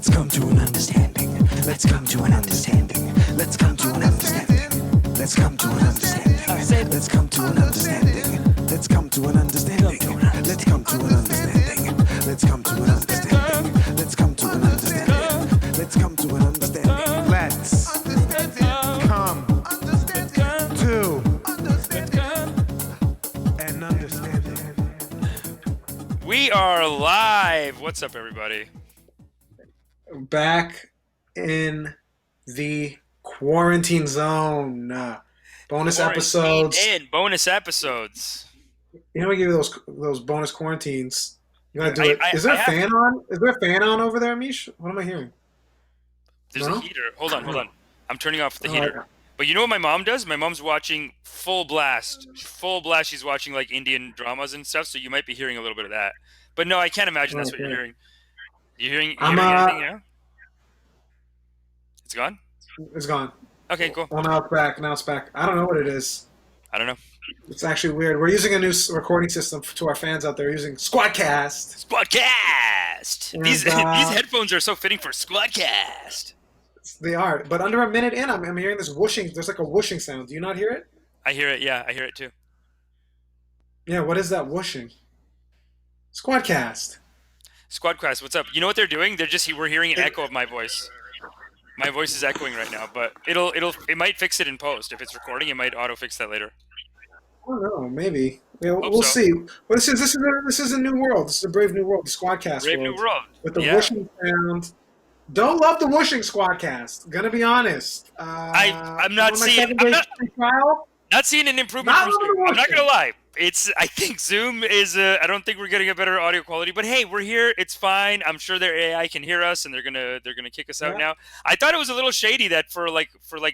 Let's come to an understanding. Let's come to an understanding. Let's come to an understanding. Let's come to an understanding. Let's come to an understanding. Let's come to an understanding. Let's come to an understanding. Let's come to an understanding. Let's come to an understanding. Let's come to an understanding. Let's come to an understanding. We are live. What's up, everybody? Back in the quarantine zone. Bonus episodes. Bonus episodes. You know, we give you those bonus quarantines. You gotta do it. Is there I a fan on? Is there a fan on over there, Amish? What am I hearing? There's No? a heater. Hold on. I'm turning off the Oh, heater. yeah. But you know what my mom does? My mom's watching full blast. Full blast. She's watching like Indian dramas and stuff. So you might be hearing a little bit of that. But no, I can't imagine that's what you're Okay. hearing. You hearing I'm, anything now? It's gone? It's gone. Okay, cool. Oh, now it's back. Now it's back. I don't know what it is. I don't know. It's actually weird. We're using a new recording system to our fans out there. We're using Squadcast. Squadcast! And, These headphones are so fitting for Squadcast. They are. But under a minute in, I'm hearing this whooshing. There's like a whooshing sound. Do you not hear it? I hear it. Yeah, I hear it too. Yeah, what is that whooshing? Squadcast. Squadcast, what's up? You know what they're doing? We're hearing an echo of my voice. My voice is echoing right now, but it might fix it in post. If it's recording, it might auto fix that later. I don't know. Maybe. Yeah, Hope we'll so. see. Well, this is a new world. This is a brave new world. The Squadcast Brave world. New World. With the Yeah. whooshing sound. Don't love the whooshing Squadcast. Gonna be honest. I'm not on my seeing- 7-day I'm free trial. Not seeing an improvement Not from loving Zoom. the I'm not whooshing. gonna lie. I think Zoom is. I don't think we're getting a better audio quality. But hey, we're here. It's fine. I'm sure their AI can hear us, and they're gonna kick us out Yeah. now. I thought it was a little shady that for like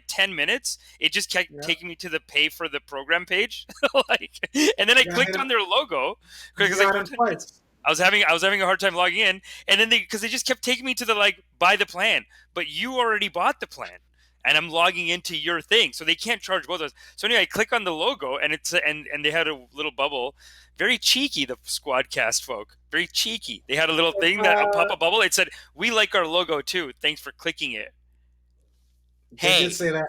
10 minutes, it just kept Yeah. taking me to the pay for the program page, and then I Yeah, clicked hit on their logo You because got it twice. I was having a hard time logging in, and then because they just kept taking me to the buy the plan, but you already bought the plan, and I'm logging into your thing, so they can't charge both of us. So anyway, I click on the logo, and it's and they had a little bubble, very cheeky. The Squadcast folk, very cheeky. They had a little thing that a pop-up bubble. It said, "We like our logo too. Thanks for clicking it." They Hey. did say that.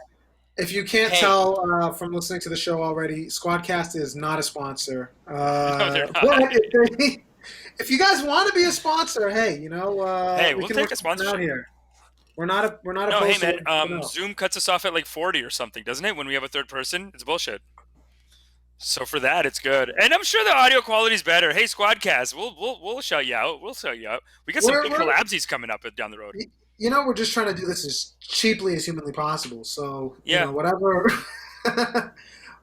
If you can't Hey. tell from listening to the show already, Squadcast is not a sponsor. No, they're not. But if you guys want to be a sponsor, hey, Hey, we we'll can take work a something sponsorship. out here. We're not No, opposed hey to man, no. Zoom cuts us off at like 40 or something, doesn't it? When we have a third person, it's bullshit. So for that, it's good, and I'm sure the audio quality is better. Hey, Squadcast, we'll shout you out. We'll shout you out. We got some We're- big collabsies coming up down the road. We're just trying to do this as cheaply as humanly possible. So Yeah. whatever,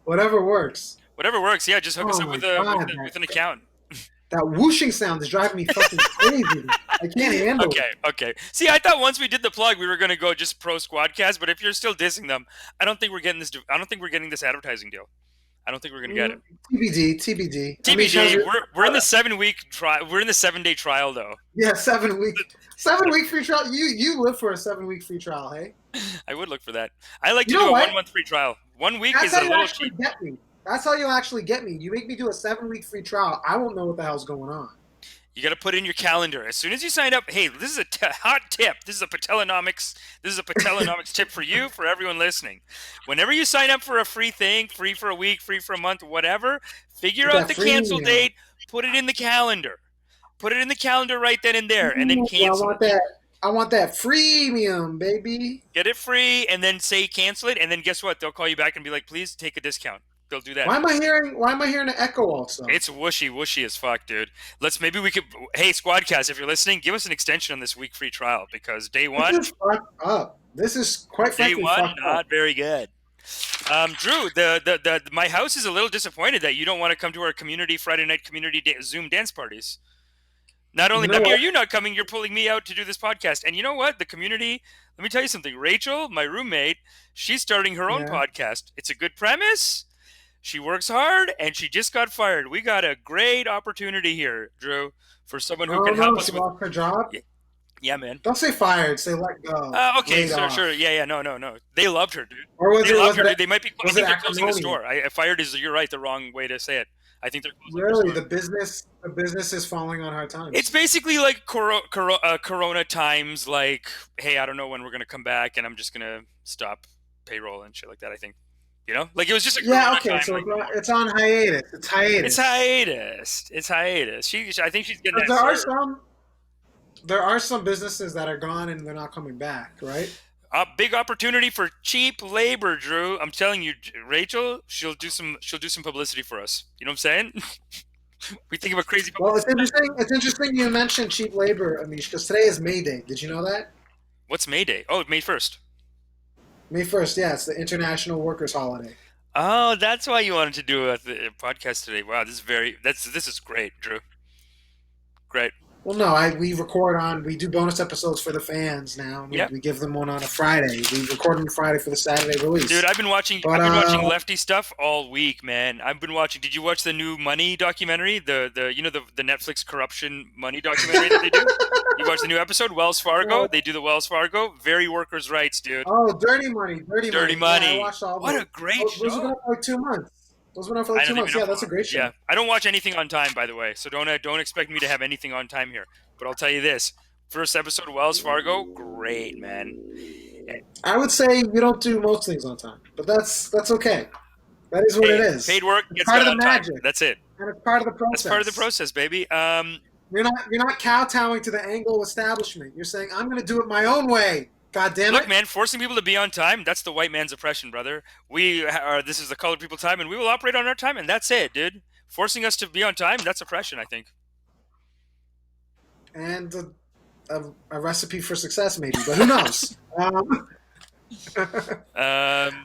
whatever works. Whatever works. Yeah, just hook us Oh up my with God, with an account. That whooshing sound is driving me fucking crazy. I can't handle it. Okay. See, I thought once we did the plug, we were gonna go just pro Squadcast. But if you're still dissing them, I don't think we're getting this. I don't think we're getting this advertising deal. I don't think we're gonna get it. TBD. I mean, TBD. We're in the 7-week trial. We're in the 7-day trial though. Yeah, 7 week free trial. You live for a 7-week free trial, hey? I would look for that. I like to You do know a what? 1 month free trial. 1 week That's is how a you little actually cheap. get me. That's how you actually get me. You make me do a 7-week free trial. I won't know what the hell's going on. You got to put in your calendar as soon as you sign up. Hey, this is a hot tip. This is a Patelonomics. This is a Patelonomics tip for you, for everyone listening. Whenever you sign up for a free thing, free for a week, free for a month, whatever, figure out the cancel date. Put it in the calendar. Put it in the calendar right then and there, and then cancel. I want that freemium, baby. Get it free, and then say cancel it, and then guess what? They'll call you back and be like, please take a discount. They'll do that. Why am I hearing an echo also? It's whooshy as fuck, dude. Maybe we could. Hey, Squadcast, if you're listening, give us an extension on this week free trial because day one. This is fucked up. This is quite frankly Day one, fucked not up. very good. Drew, my house is a little disappointed that you don't want to come to our Friday night community Zoom dance parties. Not only are you not coming, you're pulling me out to do this podcast. And you know what? The community. Let me tell you something. Rachel, my roommate, she's starting her own podcast. It's a good premise. She works hard, and she just got fired. We got a great opportunity here, Drew, for someone who can help us with her job. Yeah, man. Don't say fired. Say let go. Okay, Laid off. sure. Yeah, no. They loved her, dude. Or was They it? loved Was her, it? dude. They might be. I was think it they're closing the acrimonious? store. Fired is, you're right, the wrong way to say it. I think they're closing their Really, store. the business is falling on hard times. It's basically like Corona times. Like, hey, I don't know when we're gonna come back, and I'm just gonna stop payroll and shit like that. I think, like it was just a Yeah, Corona okay, time. so Like, it's on hiatus. It's hiatus. it's hiatus. It's hiatus. I think she's getting 'Cause that. there are some businesses that are gone and they're not coming back, right? A big opportunity for cheap labor, Drew. I'm telling you, Rachel, she'll do some publicity for us. You know what I'm saying? We think of a crazy Well, publicity. it's interesting you mentioned cheap labor, Amish, because today is May Day. Did you know that? What's May Day? Oh, May 1st. May 1st, yeah, it's the International Workers' Holiday. Oh, that's why you wanted to do a podcast today. Wow, this is great, Drew. Great. Well, no, we do bonus episodes for the fans now. And Yeah. we give them one on a Friday. We record them Friday for the Saturday release. Dude, I've been watching But, lefty stuff all week, man. I've been watching. Did you watch the new Money documentary? The Netflix corruption money documentary that they do? You watch the new episode, Wells Fargo? Well- They do the Wells Fargo. Very workers' rights, dude. Oh, Dirty Money. Dirty Yeah, Money. I watched all What those. a great Those show. have been out for like 2 months. Those went out for I like 2 don't months. even Yeah, know. that's a great show. Yeah, I don't watch anything on time, by the way. So don't expect me to have anything on time here. But I'll tell you this: first episode of Wells Fargo, great, man. I would say you don't do most things on time, but that's okay. That is what it is. Paid work It's gets part done of on the time. magic. That's it. And it's part of the process. That's part of the process, baby. You're not kowtowing to the Anglo establishment. You're saying I'm going to do it my own way. God damn it! Look, man, forcing people to be on time—that's the white man's oppression, brother. This is the colored people time, and we will operate on our time, and that's it, dude. Forcing us to be on time—that's oppression, I think. And a recipe for success, maybe, but who knows? Amish,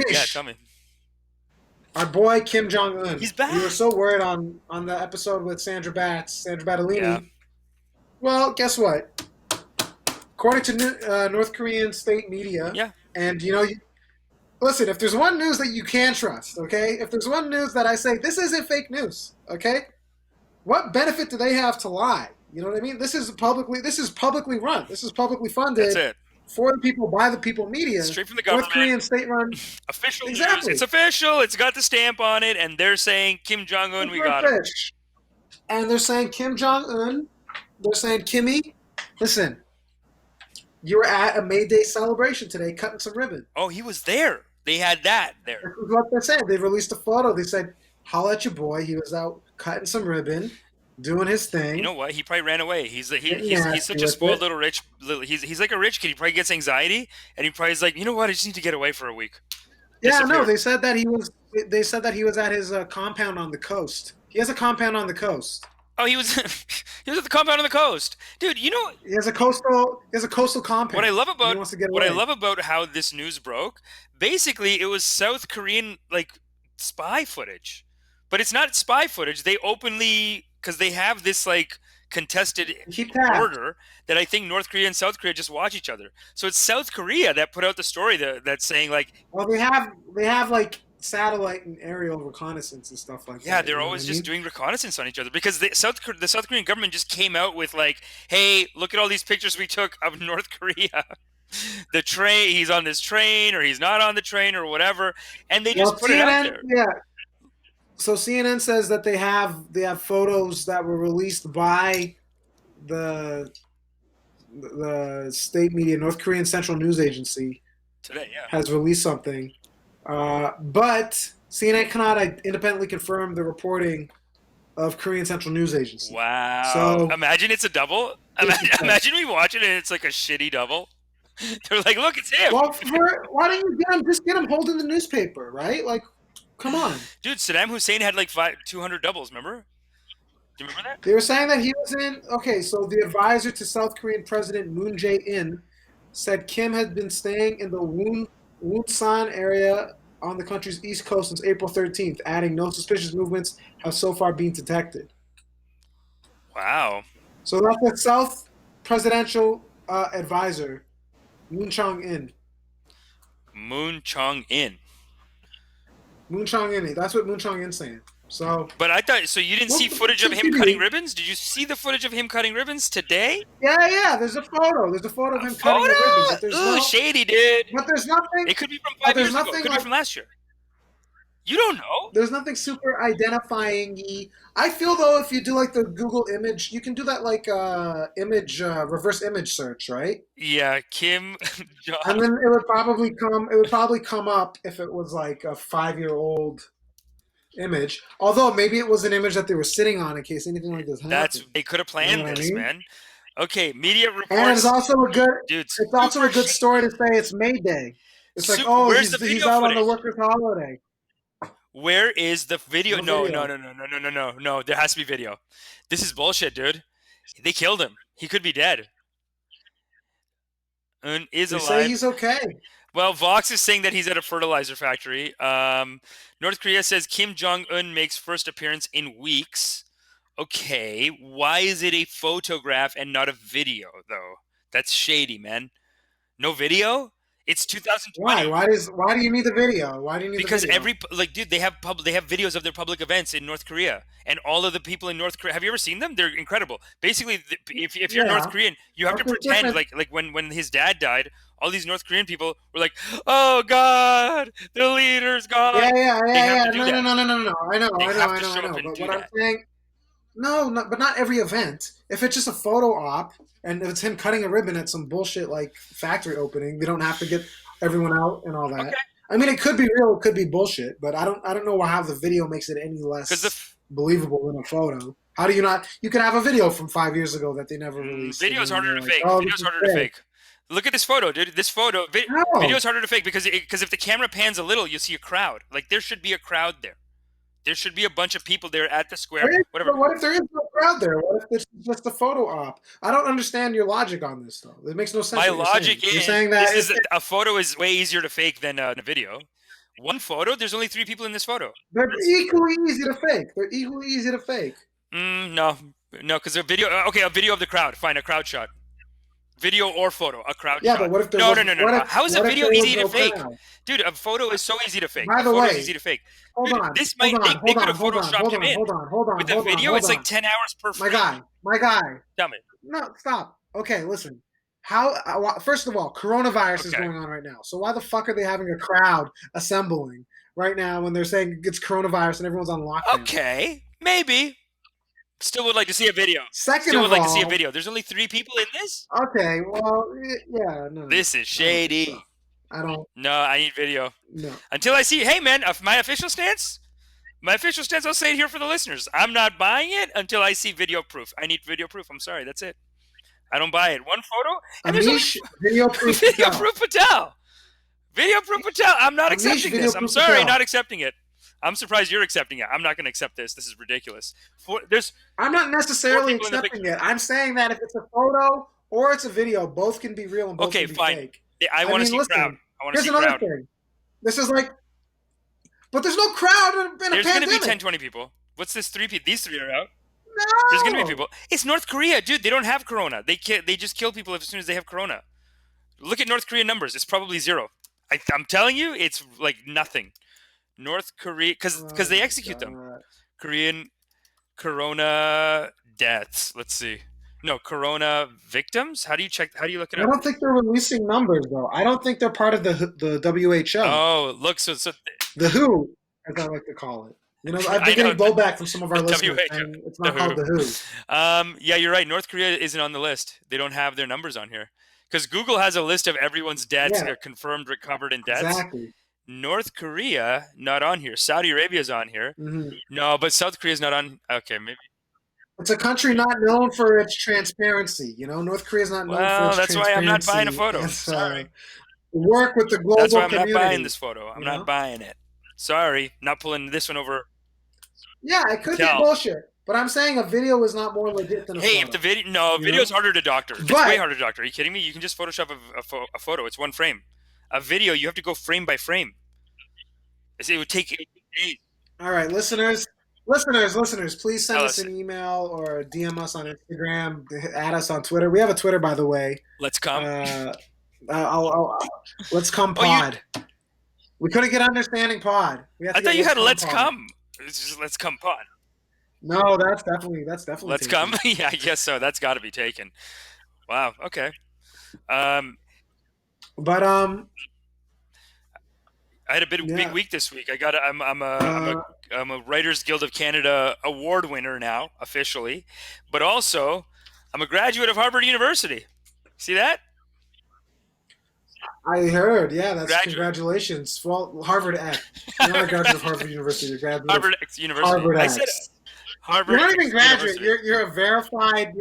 Yeah, tell me. our boy Kim Jong Un. He's back. We were so worried on the episode with Sandra Battellini. Yeah. Well, guess what? According to North Korean state media, Yeah. and listen, if there's one news that you can trust, okay? If there's one news that I say this isn't fake news, okay? What benefit do they have to lie? You know what I mean? This is publicly run. This is publicly funded. That's it. For the people, by the people media. Straight from the government. North Korean state-run. Official Exactly. news. It's official. It's got the stamp on it, and they're saying Kim Jong Un, we got him. And they're saying Kim Jong Un. They're saying Kimmy. Listen, you were at a May Day celebration today, cutting some ribbon. Oh, he was there. They had that there. This is what they said. They released a photo. They said, "Holla at your boy. He was out cutting some ribbon, doing his thing." You know what? He probably ran away. He's Yeah, such a spoiled little rich. He's like a rich kid. He probably gets anxiety, and he probably is like, you know what? I just need to get away for a week. Yeah, Disappear. no. They said that he was. They said that he was at his compound on the coast. He has a compound on the coast. Oh, he was he was at the compound on the coast, dude. You know, He has a coastal compound. what I love He wants to get what I away. love about how this news broke, basically it was South Korean like spy footage, but it's not spy footage. They openly, because they have this like contested Keep tabs. border that I think North Korea and South Korea just watch each other. So it's South Korea that put out the story that's saying like, Well, they have like satellite and aerial reconnaissance and stuff like that. yeah, they're you know always what I just mean? doing reconnaissance on each other, because the South Korean government just came out with like, hey, look at all these pictures we took of North Korea. The train, he's on this train, or he's not on the train, or whatever, and they just put it out there. Yeah. So CNN says that they have photos that were released by the state media, North Korean Central News Agency Today, yeah. has released something, but CNN cannot independently confirm the reporting of Korean Central News Agency. Wow. So- imagine it's a double. Imagine we watch it and it's like a shitty double. They're like, look, it's him. Well, why don't you get him holding the newspaper, right? Like, come on. Dude, Saddam Hussein had like 200 doubles, remember? Do you remember that? They were saying that he was in. Okay, so the advisor to South Korean President Moon Jae-in said Kim had been staying in the Wonsan area on the country's east coast since April 13th, adding no suspicious movements have so far been detected. Wow. So that's the South presidential advisor, Moon Chong-in. Moon Chong-in. Moon Chong-in. That's what Moon Chong-in's saying. So, But I thought, so you didn't see Well, footage of him continue. cutting ribbons? Did you see the footage of him cutting ribbons today? yeah, there's a photo. There's a photo of him cutting the ribbons. But there's Ooh, shady, dude. but there's nothing. It could be from But 5 there's years ago. It nothing could be like- from last year. You don't know? There's nothing super identifying. I feel though, if you do like the Google image, you can do that like image reverse image search, right? Yeah, Kim And Jong. then it would probably come. It would probably come up if it was like a 5-year-old image. Although maybe it was an image that they were sitting on in case anything like this That's happened. they could have You know planned what I this, mean? man. Okay, media And it's reports, also a good. dude. It's also Super a good shady. story to say it's May Day. It's like, oh, Where's the he's video out on the footage? workers' holiday. Where is the video? No No, no, video. no, no, no, no, no, no, no. There has to be video. This is bullshit, dude. They killed him. He could be dead. Un is They say alive. he's okay. Well, Vox is saying that he's at a fertilizer factory. North Korea says Kim Jong-un makes first appearance in weeks. Okay, why is it a photograph and not a video, though? That's shady, man. No video? It's 2020. Why? Why do you need the video? Why do you need Because the video? dude, they have videos of their public events in North Korea, and all of the people in North Korea. Have you ever seen them? They're incredible. Basically, if you're North Yeah. Korean, you have to Okay, pretend different. like when his dad died, all these North Korean people were like, "Oh God, the leader's gone." They have to do No, no, that. no, no, no, no. They have to show I up know. and But do what I'm that. saying, no, but not every event. If it's just a photo op and if it's him cutting a ribbon at some bullshit like factory opening, they don't have to get everyone out and all that. Okay. I mean, it could be real, it could be bullshit, but I don't know how the video makes it any Because less believable than a photo. How do you not? You can have a video from 5 years ago that they never released. video is harder to fake. Oh, Video is harder to fake. Look at this photo, dude. This photo, No. video is harder to fake because if the camera pans a little, you see a crowd. Like there should be a crowd there. There should be a bunch of people there at the square. Whatever. But what if there is no crowd there? What if this is just a photo op? I don't understand your logic on this, though. It makes no sense. My what logic you're is saying that a photo is way easier to fake than a video. One photo, there's only 3 people in this photo. they're equally easy to fake. They're equally easy to fake. No, because a video. Okay, a video of the crowd. Fine, a crowd shot. Video or photo, a crowd Yeah, shot. but what if there No, was? no, no, no, no. How is a what if video there was easy no to fake? crowd? Dude, a photo is so easy to fake. By A the photo way, is easy to fake. hold Dude, on, this hold might on, they hold could on, have hold on, photoshopped hold him on, in. hold on, With a hold on, video, hold it's on. like 10 hours per frame. My guy. Tell me. No, stop. Okay, listen. How? First of all, coronavirus is Okay. going on right now. So why the fuck are they having a crowd assembling right now when they're saying it's coronavirus and everyone's on lockdown? Okay, maybe. Still would like to see a video. Second Still of would like all, to see a video. There's only 3 people in this? okay, well, yeah, no. This is shady. I don't. No, I need video. No. Until I see, hey man, my official stance, I'll say it here for the listeners. I'm not buying it until I see video proof. I need video proof. I'm sorry, that's it. I don't buy it. One photo, and there's only Amish video proof. video Patel. proof Patel. Video proof Patel. I'm not Amish accepting video this. I'm proof sorry, Patel. not accepting it. I'm surprised you're accepting it. I'm not going to accept this. This is ridiculous. There's I'm not necessarily people in the accepting it. I'm saying that if it's a photo or it's a video, both can be real and both okay, can be fine. fake. I want to mean, see listen, crowd. I want to Here's see another crowd. thing. This is like, but there's no crowd in a There's going to pandemic. be 10, 20 people. What's this? 3 people. These 3 are out. No. There's going to be people. It's North Korea, dude. They don't have corona. They just kill people as soon as they have corona. Look at North Korean numbers. It's probably 0. I'm telling you, it's like nothing. North Korea, because they execute them. Korean corona deaths. Let's see. No, corona victims. How do you look it I up? don't think they're releasing numbers though. I don't think they're part of the WHO. Oh, look. So the WHO, as I like to call it. You know, I've I been getting know, blowback from some of our the listeners, WHO, and it's not the called WHO. the WHO. Yeah, you're right. North Korea isn't on the list. They don't have their numbers on here because Google has a list of everyone's deaths, Yeah. confirmed, recovered, and deaths. Exactly. North Korea not on here. Saudi Arabia's on here. Mm-hmm. No, but South Korea's not on. Okay, maybe. It's a country not known for its transparency. You know, North Korea's not known for Well, its that's why I'm not buying a photo. It's, Sorry. Work with the global That's why I'm community. not buying this photo. I'm you not know? buying it. Sorry, not pulling this one over. Yeah, it could Tell. be bullshit. But I'm saying a video is not more legit than a Hey, photo. if the video, no, You video's know? harder to doctor. It's But- way harder to doctor. Are you kidding me? You can just Photoshop a photo. It's one frame. A video, you have to go frame by frame. It would take days. All right, listeners, please send Tell us us. an email or DM us on Instagram, add us on Twitter. We have a Twitter, by the way. Let's come. Let's come Oh, you- pod. We couldn't get understanding pod. We have to I thought get you had Let's Pod. Come. It's just Let's Come Pod. No, that's definitely. Let's taken. Come. Yeah, I guess so. That's got to be taken. Wow. Okay. But I had a big Yeah. week this week. I'm a Writers Guild of Canada award winner now officially, but also I'm a graduate of Harvard University. See that? I heard. Yeah, that's Graduate. congratulations. Well, Harvard X. You're not a graduate of Harvard University. You're a graduate Harvard of X University. Harvard I X. said Harvard. You're not even X graduate. University. You're a verified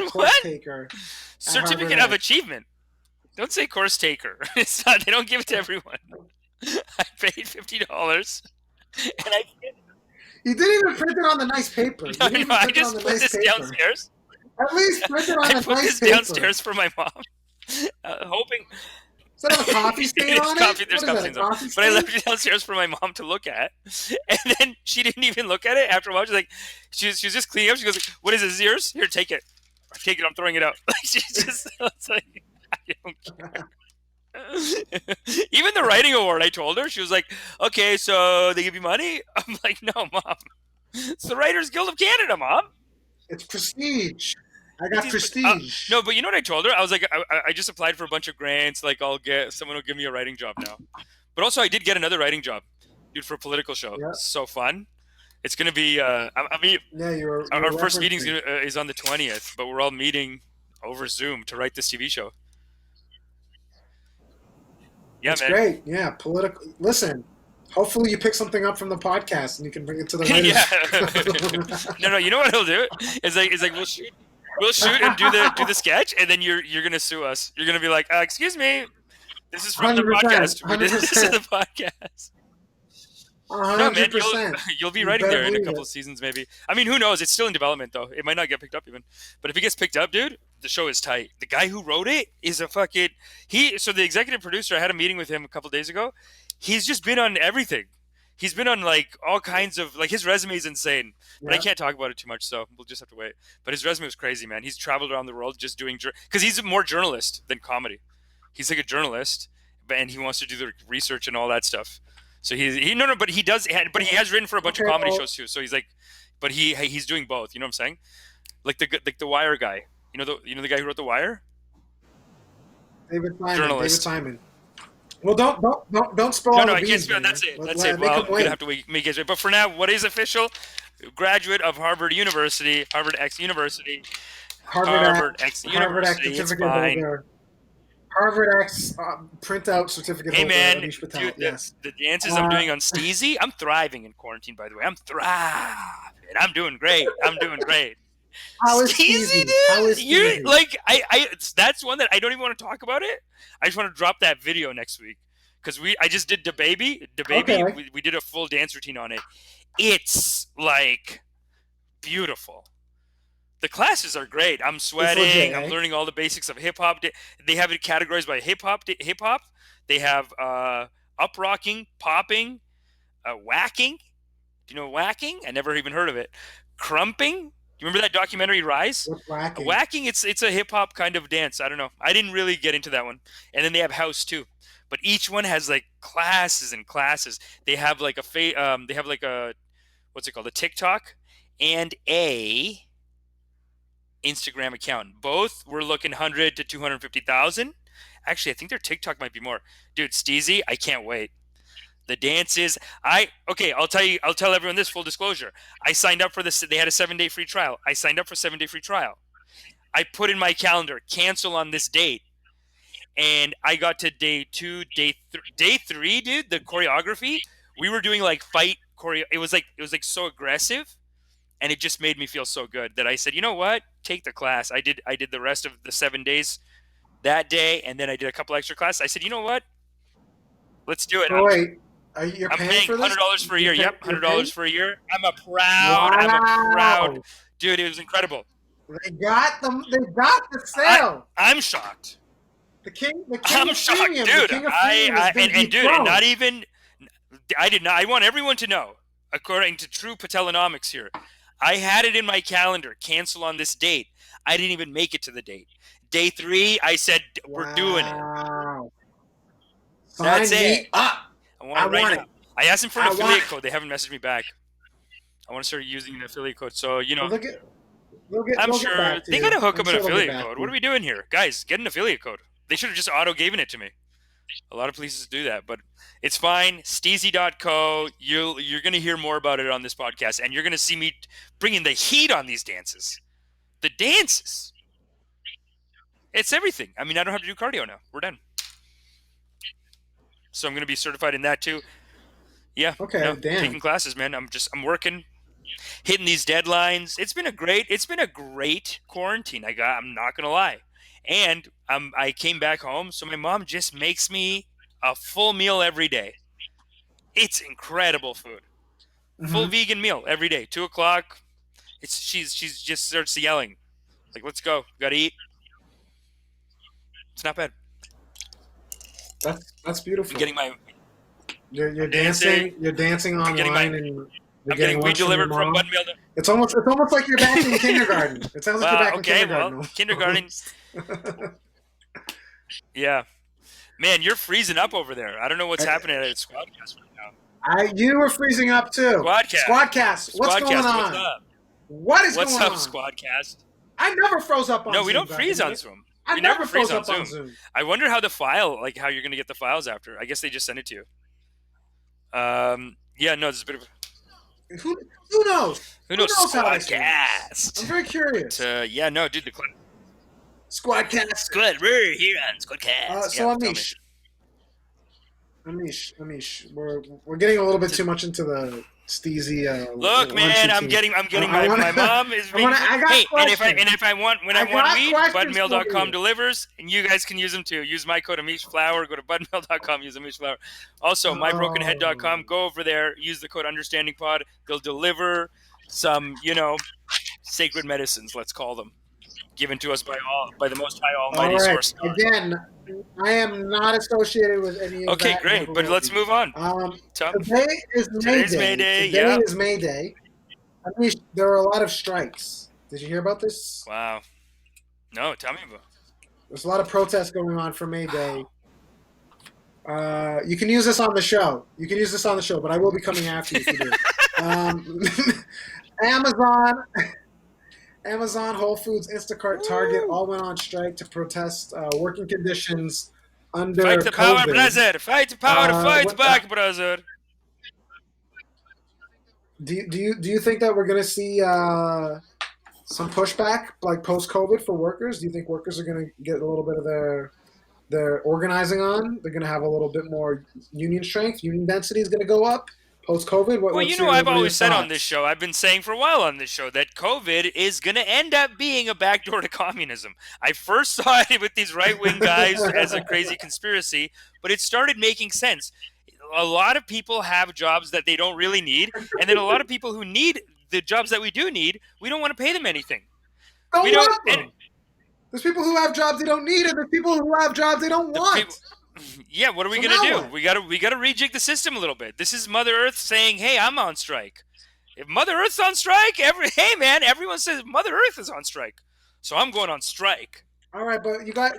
course What? taker. Certificate Harvard of X. Achievement. Don't say course taker. It's not. They don't give it to everyone. I paid $50, and I You didn't even print it on the nice paper. You didn't even I print it on just the put nice this paper. downstairs. At least print it on I the put nice this paper. downstairs for my mom, hoping. Does that have a coffee stain There's on coffee, it? there's What is coffee that, stains a on it. coffee But I stain? left it downstairs for my mom to look at, and then she didn't even look at it. After a while, she's like, she was just cleaning up. She goes, "What is this? Yours? Here, take it. Take it. I'm throwing it out." Like she's just it's like, I don't care. Even the writing award, I told her, she was like, "Okay, so they give you money?" I'm like, "No, Mom. It's the Writers Guild of Canada, Mom." It's prestige. I got But, prestige. no, but you know what I told her? I was like, I just applied for a bunch of grants. Like, someone will give me a writing job now. But also, I did get another writing job, dude, for a political show. Yeah. So fun. It's gonna be. I mean, Yeah, you're our first meeting referencing. is on the 20th, but we're all meeting over Zoom to write this TV show. Yeah, That's man. great. Yeah, political. Listen, hopefully you pick something up from the podcast and you can bring it to the writers. Yeah. No. You know what he'll do? It's like we'll shoot and do the sketch, and then you're gonna sue us. You're gonna be like, excuse me, this is from the 100%, podcast. We did this in the podcast. 100%. No, man, you'll be You writing better there in a believe couple it. of seasons, maybe. I mean, who knows? It's still in development, though. It might not get picked up even. But if it gets picked up, dude, the show is tight. The guy who wrote it is a fucking So the executive producer, I had a meeting with him a couple days ago. He's just been on everything. He's been on like all kinds of his resume is insane. But I Yeah. can't talk about it too much, so we'll just have to wait. But his resume was crazy, man. He's traveled around the world just doing because he's more journalist than comedy. He's like a journalist, and he wants to do the research and all that stuff. So but he does. But he has written for a bunch of comedy shows too. So he's like, but he's doing both. You know what I'm saying? Like the Wire guy. You know the guy who wrote the Wire. David Simon. Journalist. David Simon. Well, don't spoil all No, the I can't beans, spell. man. That's it. That's Let- it. make Well, him we're wait. gonna have to make it. But for now, what is official? Graduate of Harvard University, Harvard X University, Harvard X Harvard X University. It's certificate fine. holder. Harvard X printout certificate Hey holder. man, Amish Patel. dude, Yes. the dances I'm doing on Steezy, I'm thriving in quarantine. By the way, I'm thriving. I'm doing great. How is Steezy, Steezy? dude? How is You're Steezy? like that's one that I don't even want to talk about it. I just want to drop that video next week because I just did the baby. Okay. We did a full dance routine on it. It's like beautiful. The classes are great. I'm sweating. legit, I'm eh? learning all the basics of hip hop. They have it categorized by hip hop. They have up rocking, popping, whacking. Do you know whacking? I never even heard of it. Crumping. Do you remember that documentary Rise? What's whacking? Whacking. It's a hip hop kind of dance. I don't know. I didn't really get into that one. And then they have house too. But each one has like classes and classes. They have like they have like a what's it called? A TikTok and a Instagram account. Both were looking 100 to 250,000. Actually, I think their TikTok might be more. Dude, Steezy, I can't wait. The dances. I'll tell everyone this, full disclosure. I signed up for this. They had a 7-day free trial. I signed up for 7-day free trial. I put in my calendar, cancel on this date. And I got to day 2, day 3, dude, the choreography. We were doing like fight choreo. It was like so aggressive. And it just made me feel so good that I said, you know what? Take the class. I did the rest of the 7 days that day, and then I did a couple extra classes. I said, you know what? Let's do it. Oh, wait. You're I'm paying paying for this? $100 for a year. Yep, You're $100 for a year. I'm a Wow. proud dude. It was incredible. They got the sale. I'm shocked. The king I'm of shocked, Freemium. dude. The king of Freemium has been And dethroned. not even. I did not. I want everyone to know, according to true Patelenomics here, I had it in my calendar. Cancel on this date. I didn't even make it to the date. Day 3, I said we're doing it. Wow. That's Sign me it. up. I want it right want now. it. I asked them for an I want affiliate it. code. They haven't messaged me back. I want to start using an affiliate code. So We'll I'm they'll get sure back to they you. gotta hook I'm up an sure they'll get affiliate back code. to What you. are we doing here, guys? Get an affiliate code. They should have just auto given it to me. A lot of places do that, but it's fine. Steezy.co. You're going to hear more about it on this podcast, and you're going to see me bringing the heat on these dances. The dances. It's everything. I mean, I don't have to do cardio now. We're done. So I'm going to be certified in that too. Yeah. Okay, no, damn. taking classes, man. I'm working, hitting these deadlines. It's been a great quarantine. I'm not going to lie. And I came back home, so my mom just makes me a full meal every day. It's incredible food. Full vegan meal every day. 2:00. She's just starts yelling, like, "Let's go, gotta eat." It's not bad. That's beautiful. I'm getting my. You're dancing. You're dancing online, and you're getting weed delivered from Bud Mill. It's almost like you're back in kindergarten. It sounds like you're back in kindergarten. Well, kindergarten. Yeah, man, you're freezing up over there. I don't know what's happening at Squadcast right now. You were freezing up too. Squadcast. What's going on? What's up? What's going on? What's up, Squadcast? I never froze up on Zoom. No, we don't freeze on Zoom. I never froze up on Zoom. I wonder how how you're going to get the files after. I guess they just send it to you. Yeah, no, this is a bit of. Who knows? Who knows? Squadcast. I'm very curious. Yeah, no, dude, Squadcast. Good, we're here on Squadcast. So Amish, we're getting a little bit too much into the steezy. Look, man, I'm getting. My mom is. Being, and if I want weed, budmail.com delivers, and you guys can use them too. Use my code AmishFlower. Go to budmail.com. Use AmishFlower. Also, mybrokenhead.com. Go over there. Use the code UnderstandingPod. They'll deliver some, sacred medicines. Let's call them, given to us by the Most High Almighty Source. Again, I am not associated with any of that. Okay, great, but let's move on. Today is May Day. Today is May Day. I mean, there are a lot of strikes. Did you hear about this? Wow. No, tell me about it. There's a lot of protests going on for May Day. You can use this on the show. But I will be coming after you if you do. Amazon, Whole Foods, Instacart, Target all went on strike to protest working conditions under Fight the COVID. power, brother! Fight the power to fight back, brother! Do you think that we're going to see some pushback, like post-COVID, for workers? Do you think workers are going to get a little bit of their organizing on? They're going to have a little bit more union strength? Union density is going to go up? Post-COVID? Well, I've always said on this show, I've been saying for a while on this show, that COVID is going to end up being a backdoor to communism. I first saw it with these right-wing guys as a crazy conspiracy, but it started making sense. A lot of people have jobs that they don't really need, and then a lot of people who need the jobs that we do need, we don't want to pay them anything. There's people who have jobs they don't need, and there's people who have jobs they don't want. Yeah, what are we gonna do? What? We gotta rejig the system a little bit. This is Mother Earth saying, "Hey, I'm on strike." If Mother Earth's on strike, everyone says Mother Earth is on strike, so I'm going on strike. All right, but you got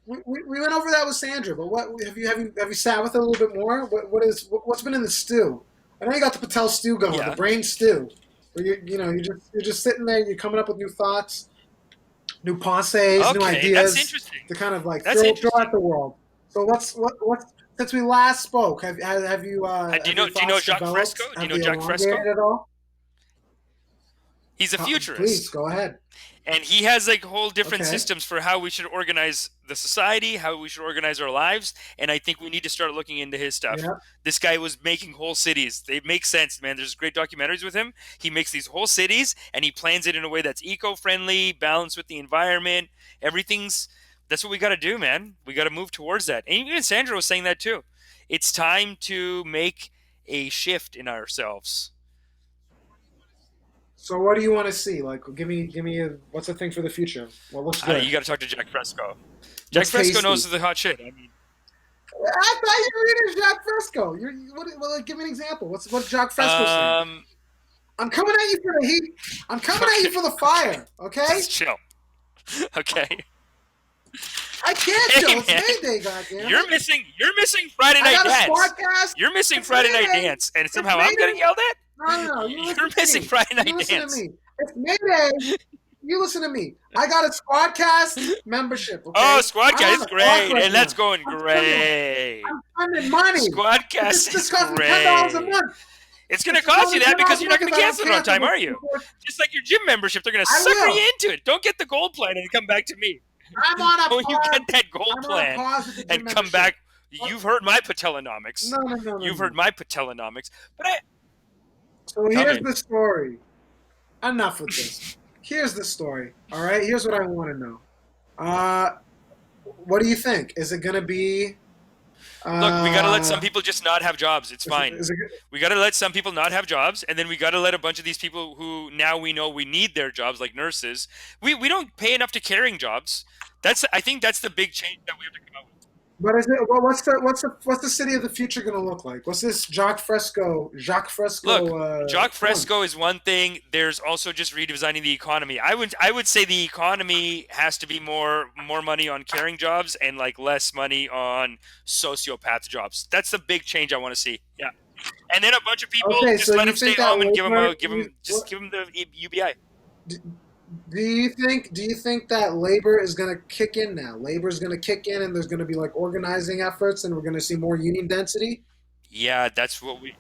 we went over that with Sandra. But what have you sat with it a little bit more? What's been in the stew? I know you got the Patel stew going, the brain stew. Where you're just sitting there, you're coming up with new thoughts, new pensées, new ideas. That's interesting. To kind of like throw at the world. So what since we last spoke, have you do you know Jacques Fresco? Do you know Jacques Fresco at all? He's a futurist. Please go ahead. And he has like whole different systems for how we should organize the society, how we should organize our lives. And I think we need to start looking into his stuff. Yeah. This guy was making whole cities. They make sense, man. There's great documentaries with him. He makes these whole cities and he plans it in a way that's eco-friendly, balanced with the environment. That's what we got to do, man. We got to move towards that. And even Sandra was saying that too. It's time to make a shift in ourselves. So what do you want to see? Like, give me what's the thing for the future? What looks good? You got to talk to Jacques Fresco. Jacques Fresco knows the hot shit. I thought you were reading Jacques Fresco. Give me an example. What's Jacques Fresco saying? I'm coming at you for the heat. I'm coming at you for the fire. Okay. Just chill. Okay. I can't chill. It's May Day, goddamn. You're missing Friday Night Dance. You're missing Friday Night Dance, and somehow I'm getting yelled at. No. You're missing Friday Night Dance. Listen to me. It's May Day. You listen to me. I got a Squadcast membership. Okay. Oh, Squadcast is I'm on the clock great, right and that's now. going I'm great. spending money. Squadcast This is costs me $10 a great. month. It's going to This is cost you only that because $10 a you're not month going to if I don't cancel it on time, are you? before. Just like your gym membership, they're going to I sucker will. you into it. Don't get the gold plan and come back to me. I'm on a Don't you pause. get that gold I'm on a plan pause with the gym and come membership. back. You've heard my Patelonomics. No. You've heard my Patelonomics. But So Tell here's me. the story. Enough with this. Here's the story. All right. Here's what I want to know. What do you think? Is it gonna be? Look, we got to let some people just not have jobs. It's fine. Is it, We got to let some people not have jobs, and then we got to let a bunch of these people who now we know we need their jobs, like nurses. We don't pay enough to caring jobs. I think that's the big change that we have to come out with. but is it? Well, what's the city of the future gonna look like? What's this Jacques Fresco? Look, Jacques font? Fresco is one thing. There's also just redesigning the economy. I would say the economy has to be more money on caring jobs and like less money on sociopath jobs. That's the big change I want to see. Yeah, and then a bunch of people Okay, just so let you them stay think that home and give labor? them the UBI. Do you think that labor is going to kick in now? Labor is going to kick in, and there's going to be like organizing efforts, and we're going to see more union density. Yeah, that's what we need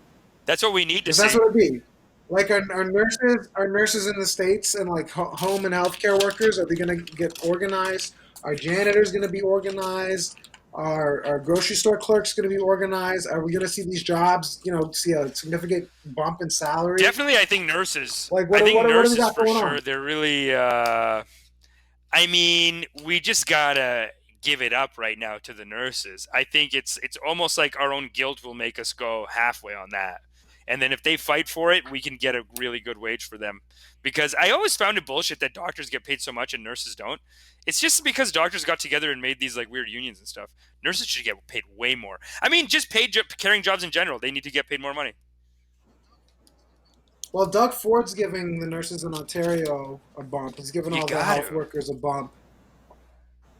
to Because that's see. what it be. Like our nurses in the states, and like home and healthcare workers, are they going to get organized? Our janitors going to be organized? Our grocery store clerks going to be organized? Are we going to see these jobs? See a significant bump in salary? Definitely, I think nurses. Like I think what do we nurses got for going sure. on? They're really. I mean, we just gotta give it up right now to the nurses. I think it's almost like our own guilt will make us go halfway on that. And then if they fight for it, we can get a really good wage for them. Because I always found it bullshit that doctors get paid so much and nurses don't. It's just because doctors got together and made these like weird unions and stuff. Nurses should get paid way more. I mean, just paid carrying jobs in general. They need to get paid more money. Well, Doug Ford's giving the nurses in Ontario a bump. He's giving You all the got health to. workers a bump.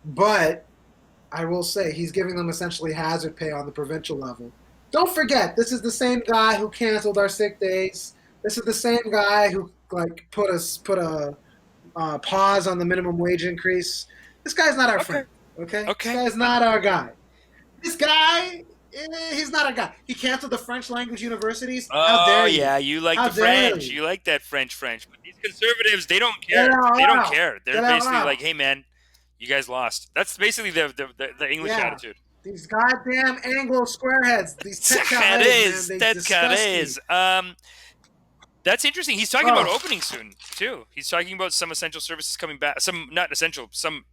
But I will say he's giving them essentially hazard pay on the provincial level. Don't forget, this is the same guy who canceled our sick days. This is the same guy who like put a pause on the minimum wage increase. This guy's not our Okay. friend. Okay, this Okay. guy's not our guy. This guy, he's not our guy. He canceled the French language universities. How Oh dare you? yeah, you like How the dare French. you? You like that French. But these conservatives, they don't Get care. out They don't loud. care. They're Get out basically loud. like, "Hey man, you guys lost." That's basically the English Yeah. attitude. These goddamn Anglo squareheads, these tech guys, man, they That disgust me. is. That's interesting. He's talking Oh. about opening soon too. He's talking about some essential services coming back. Some not essential. Some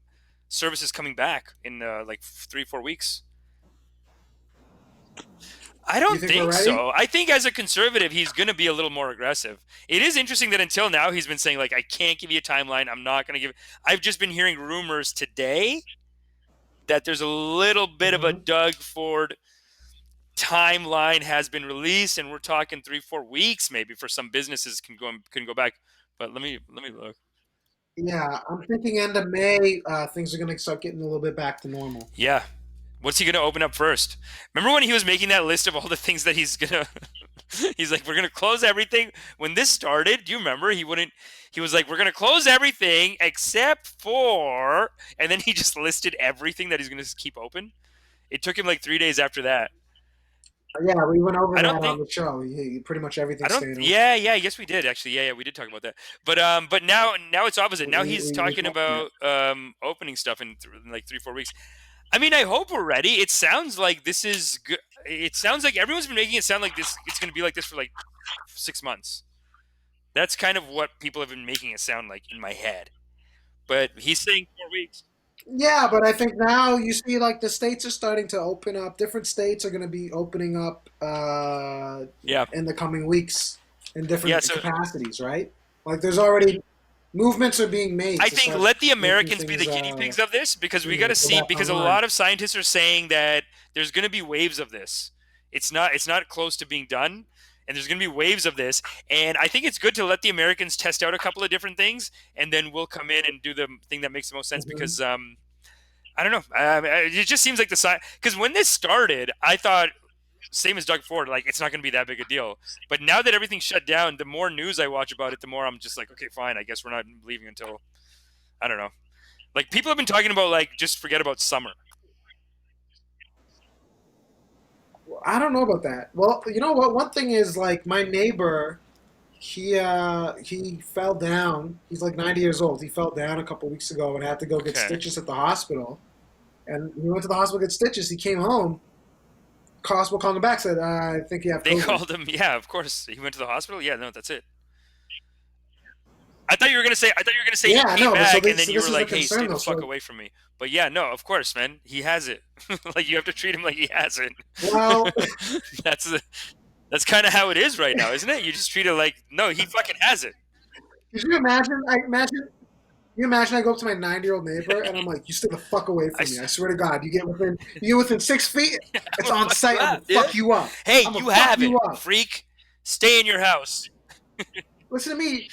services coming back in like 3-4 weeks. I don't think we're think ready? so. I think as a conservative, he's going to be a little more aggressive. It is interesting that until now he's been saying like, I can't give you a timeline. I'm not going to give. I've just been hearing rumors today that there's a little bit of a Doug Ford timeline has been released, and we're talking 3-4 weeks maybe for some businesses can go back. But let me look. Yeah, I'm thinking end of May, things are going to start getting a little bit back to normal. Yeah. What's he going to open up first? Remember when he was making that list of all the things that he's going to he's like, we're going to close everything. When this started, do you remember? He was like, we're going to close everything except for, and then he just listed everything that he's going to keep open. It took him like 3 days after that. Yeah, we went over I that don't on think the show. Pretty much I everything's don't. staying open. Yeah, yes, we did actually. Yeah, we did talk about that. But now it's opposite. Now he's talking about opening stuff in like 3-4 weeks. I mean, I hope we're ready. It sounds like this is good. It sounds like everyone's been making it sound like this. It's going to be like this for like 6 months. That's kind of what people have been making it sound like in my head. But he's saying 4 weeks. Yeah, but I think now you see like the states are starting to open up. Different states are going to be opening up Yeah. in the coming weeks in different Yeah, so- capacities, right? Like there's already movements are being made. I to think start let the making Americans be the things, guinea pigs of this because we got to go see back because a online. lot of scientists are saying that there's going to be waves of this. It's not close to being done, and there's going to be waves of this. And I think it's good to let the Americans test out a couple of different things, and then we'll come in and do the thing that makes the most sense. Mhm. Because I don't know, it just seems like the science. Because when this started, I thought same as Doug Ford, like it's not going to be that big a deal. But now that everything's shut down, the more news I watch about it, the more I'm just like, okay, fine. I guess we're not leaving until I don't know. Like people have been talking about like just forget about summer. I don't know about that. Well, you know what? One thing is like my neighbor, he fell down. He's like 90 years old. He fell down a couple weeks ago and had to go get Okay. stitches at the hospital. And he went to the hospital to get stitches. He came home. Hospital called him back. Said, "I think you have They COVID." called him. Yeah, of course. He went to the hospital. Yeah, no, that's it. I thought you were gonna say. Yeah, he came no, but back, so and then so you this were is a like, "Hey, stay concern the though. fuck So, away from me." But yeah, no, of course, man. He has it. Like you have to treat him like he has it. well, that's that's kind of how it is right now, isn't it? You just treat it like no, he fucking has it. could you imagine? You imagine I go up to my 90-year-old neighbor and I'm like, "You stay the fuck away from me! I swear to God, you get within 6 feet, it's on site. I'm gonna fuck you up. Hey, I'm gonna you fuck have it, you up. freak. Stay in your house. Listen to me.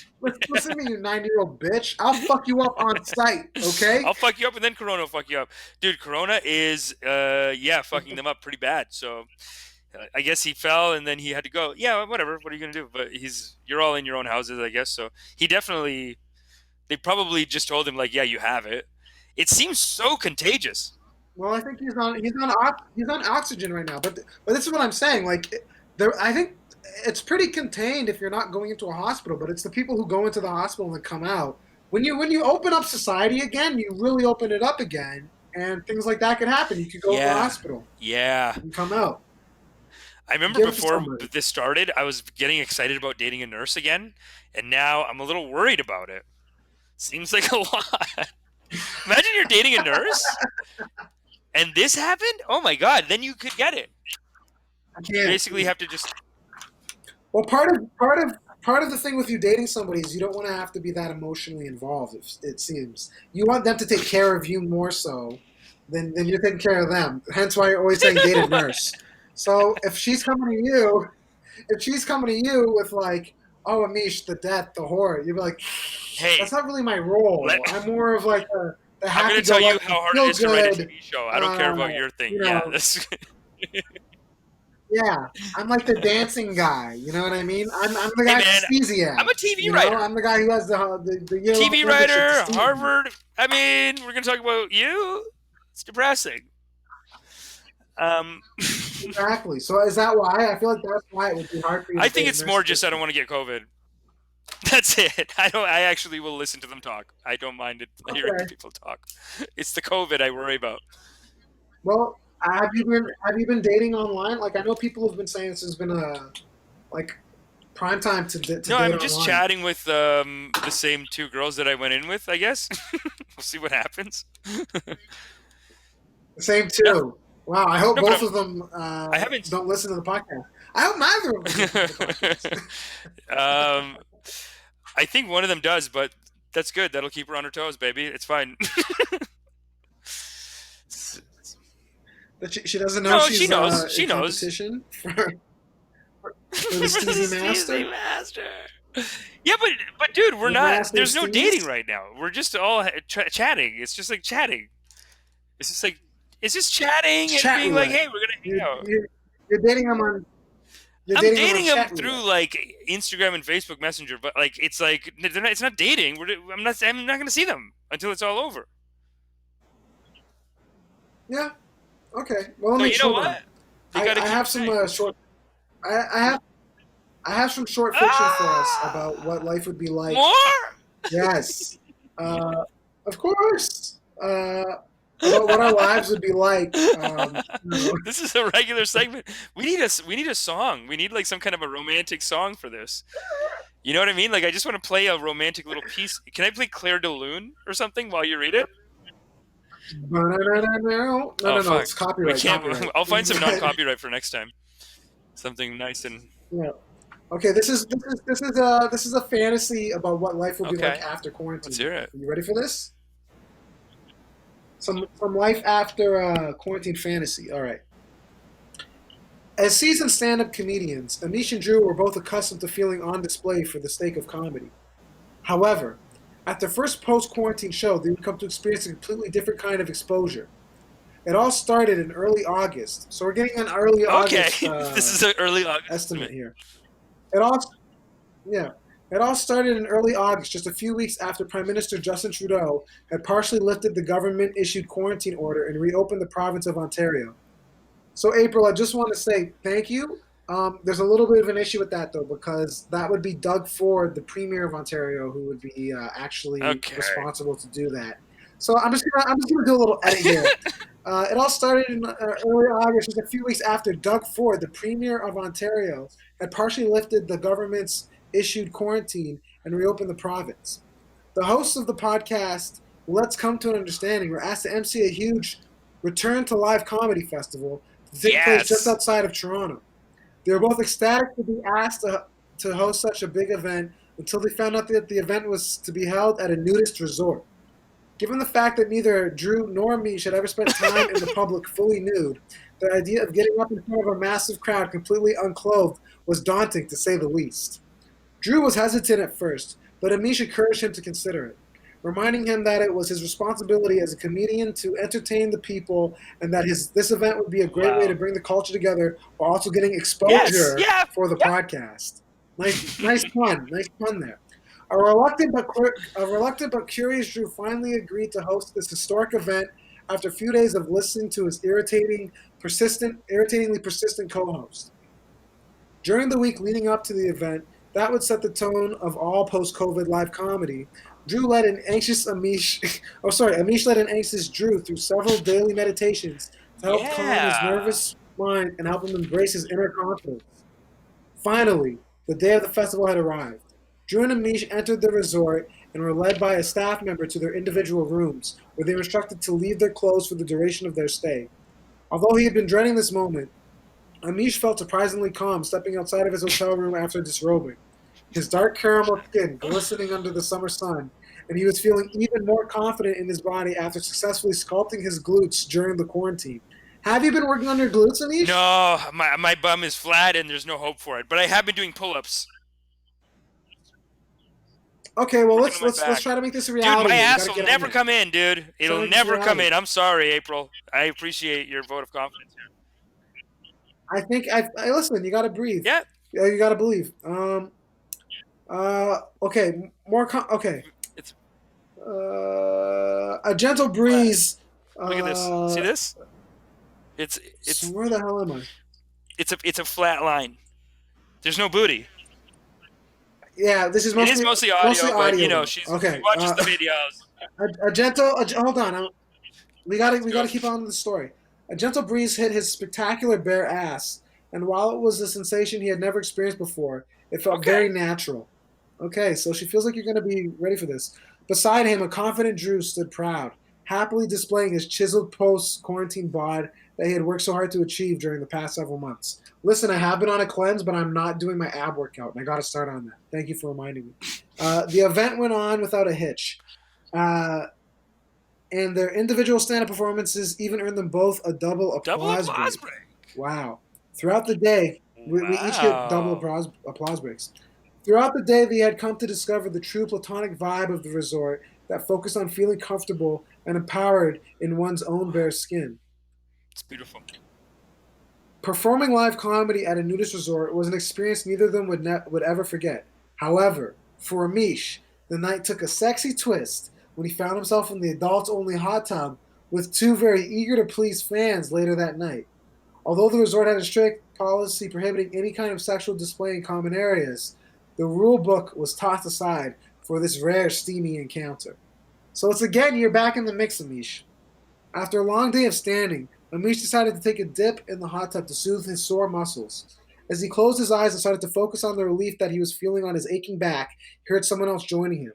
Listen to me, you 90-year-old bitch. I'll fuck you up on site. Okay? I'll fuck you up, and then Corona will fuck you up, dude. Corona is fucking them up pretty bad. So I guess he fell, and then he had to go. Yeah, whatever. What are you gonna do? But you're all in your own houses, I guess. So he definitely. They probably just told him like, yeah, you have it. It seems so contagious. Well, I think he's on oxygen right now. But this is what I'm saying. Like, I think it's pretty contained if you're not going into a hospital. But it's the people who go into the hospital and then come out. When you open up society again, you really open it up again, and things like that can happen. You could go to the hospital. Yeah. And come out. I remember before this started, I was getting excited about dating a nurse again, and now I'm a little worried about it. Seems like a lot. Imagine you're dating a nurse, and this happened. Oh my god! Then you could get it. You basically have to just. Well, part of the thing with you dating somebody is you don't want to have to be that emotionally involved. It seems you want them to take care of you more so than you're taking care of them. Hence why you're always saying date a nurse. So if she's coming to you with like, "Oh, Amish, the death, the horror," you'd be like, "Hey, that's not really my role. I'm more of like the I'm going to tell you how hard it is to write a TV show. I don't care about your thing." Yeah, yeah, I'm like the dancing guy. You know what I mean? I'm the guy Steezy at. I'm a TV writer. I'm the guy who has the TV writer, Harvard. I mean, we're going to talk about you. It's depressing. Exactly. So is that why? I feel like that's why it would be hard for you. I think it's more just I don't want to get COVID. That's it. I actually will listen to them talk. I don't mind it hearing people talk. It's the COVID I worry about. Well, have you been dating online? Like I know people have been saying this has been a like prime time to date No, I'm just online. chatting with the same two girls that I went in with. I guess we'll see what happens. The same two. Yeah. Wow, I hope both of them don't listen to the podcast. I hope neither of them listen to the podcast. I think one of them does, but that's good. That'll keep her on her toes, baby. It's fine. But she doesn't know. No, she's, she knows. She knows. Competition for the Steezy Master. Yeah, but dude, we're not. There's no dating right now. We're just all chatting. It's just like chatting. It's just like. It's just chatting and being like, "Hey, we're gonna hang out." You're dating them on. I'm dating them through like Instagram and Facebook Messenger, but like it's like it's not dating. I'm not gonna see them until it's all over. Yeah. Okay. Well, so you know what? I have some short. I have some short fiction for us about what life would be like. More? Yes. Of course. About what our lives would be like. This is a regular segment. We need a song. We need like some kind of a romantic song for this. You know what I mean? Like I just want to play a romantic little piece. Can I play Claire de Lune or something while you read it? No, it's copyright. I'll find some non-copyright for next time. Something nice and. Yeah. Okay. This is a fantasy about what life will be like after quarantine. Let's hear it. Are you ready for this? Some life after quarantine fantasy. All right. As seasoned stand-up comedians, Amish and Drew were both accustomed to feeling on display for the sake of comedy. However, at their first post-quarantine show, they would come to experience a completely different kind of exposure. It all started in early August. So we're getting an early August this is an early August estimate here. It It all started in early August, just a few weeks after Prime Minister Justin Trudeau had partially lifted the government-issued quarantine order and reopened the province of Ontario. So, April, I just want to say thank you. There's a little bit of an issue with that, though, because that would be Doug Ford, the Premier of Ontario, who would be actually Okay. responsible to do that. So I'm just gonna do a little edit here. It all started in early August, just a few weeks after Doug Ford, the Premier of Ontario, had partially lifted the government's issued quarantine and reopened the province. The hosts of the podcast, Let's Come to an Understanding, were asked to MC a huge return to live comedy festival to take place just outside of Toronto. They were both ecstatic to be asked to host such a big event until they found out that the event was to be held at a nudist resort. Given the fact that neither Drew nor Amish had ever spent time in the public fully nude, the idea of getting up in front of a massive crowd completely unclothed was daunting, to say the least. Drew was hesitant at first, but Amish encouraged him to consider it, reminding him that it was his responsibility as a comedian to entertain the people and that this event would be a great way to bring the culture together while also getting exposure for the podcast. Nice pun there. A reluctant but curious Drew finally agreed to host this historic event after a few days of listening to his irritatingly persistent co-host. During the week leading up to the event, that would set the tone of all post-COVID live comedy. Amish led an anxious Drew through several daily meditations to help calm his nervous mind and help him embrace his inner confidence. Finally, the day of the festival had arrived. Drew and Amish entered the resort and were led by a staff member to their individual rooms, where they were instructed to leave their clothes for the duration of their stay. Although he had been dreading this moment, Amish felt surprisingly calm stepping outside of his hotel room after disrobing, his dark caramel skin glistening under the summer sun, and he was feeling even more confident in his body after successfully sculpting his glutes during the quarantine. Have you been working on your glutes, Amish? No, my bum is flat and there's no hope for it. But I have been doing pull-ups. Okay, well let's try to make this a reality. Dude, my ass will never come in, dude. It'll never come in. I'm sorry, April. I appreciate your vote of confidence here. I think listen. You gotta breathe. Yeah. You gotta believe. Okay. Okay. It's a gentle breeze. Look at this. See this? It's. So where the hell am I? It's a flat line. There's no booty. Yeah, this is mostly, mostly audio, but you know, she okay. watches the videos. A gentle. Hold on. We gotta keep on with the story. A gentle breeze hit his spectacular bare ass, and while it was a sensation he had never experienced before, it felt very natural. Okay, so she feels like you're gonna be ready for this. Beside him, a confident Drew stood proud, happily displaying his chiseled post-quarantine bod that he had worked so hard to achieve during the past several months. Listen, I have been on a cleanse, but I'm not doing my ab workout, and I got to start on that. Thank you for reminding me. The event went on without a hitch, and their individual stand-up performances even earned them both a double applause break. Wow. Throughout the day, we each get double applause breaks. Throughout the day, they had come to discover the true platonic vibe of the resort that focused on feeling comfortable and empowered in one's own bare skin. It's beautiful. Performing live comedy at a nudist resort was an experience neither of them would ever forget. However, for Amish, the night took a sexy twist when he found himself in the adults-only hot tub with two very eager to please fans later that night. Although the resort had a strict policy prohibiting any kind of sexual display in common areas, the rule book was tossed aside for this rare steamy encounter. So it's again, you're back in the mix, Amish. After a long day of standing, Amish decided to take a dip in the hot tub to soothe his sore muscles. As he closed his eyes and started to focus on the relief that he was feeling on his aching back, he heard someone else joining him.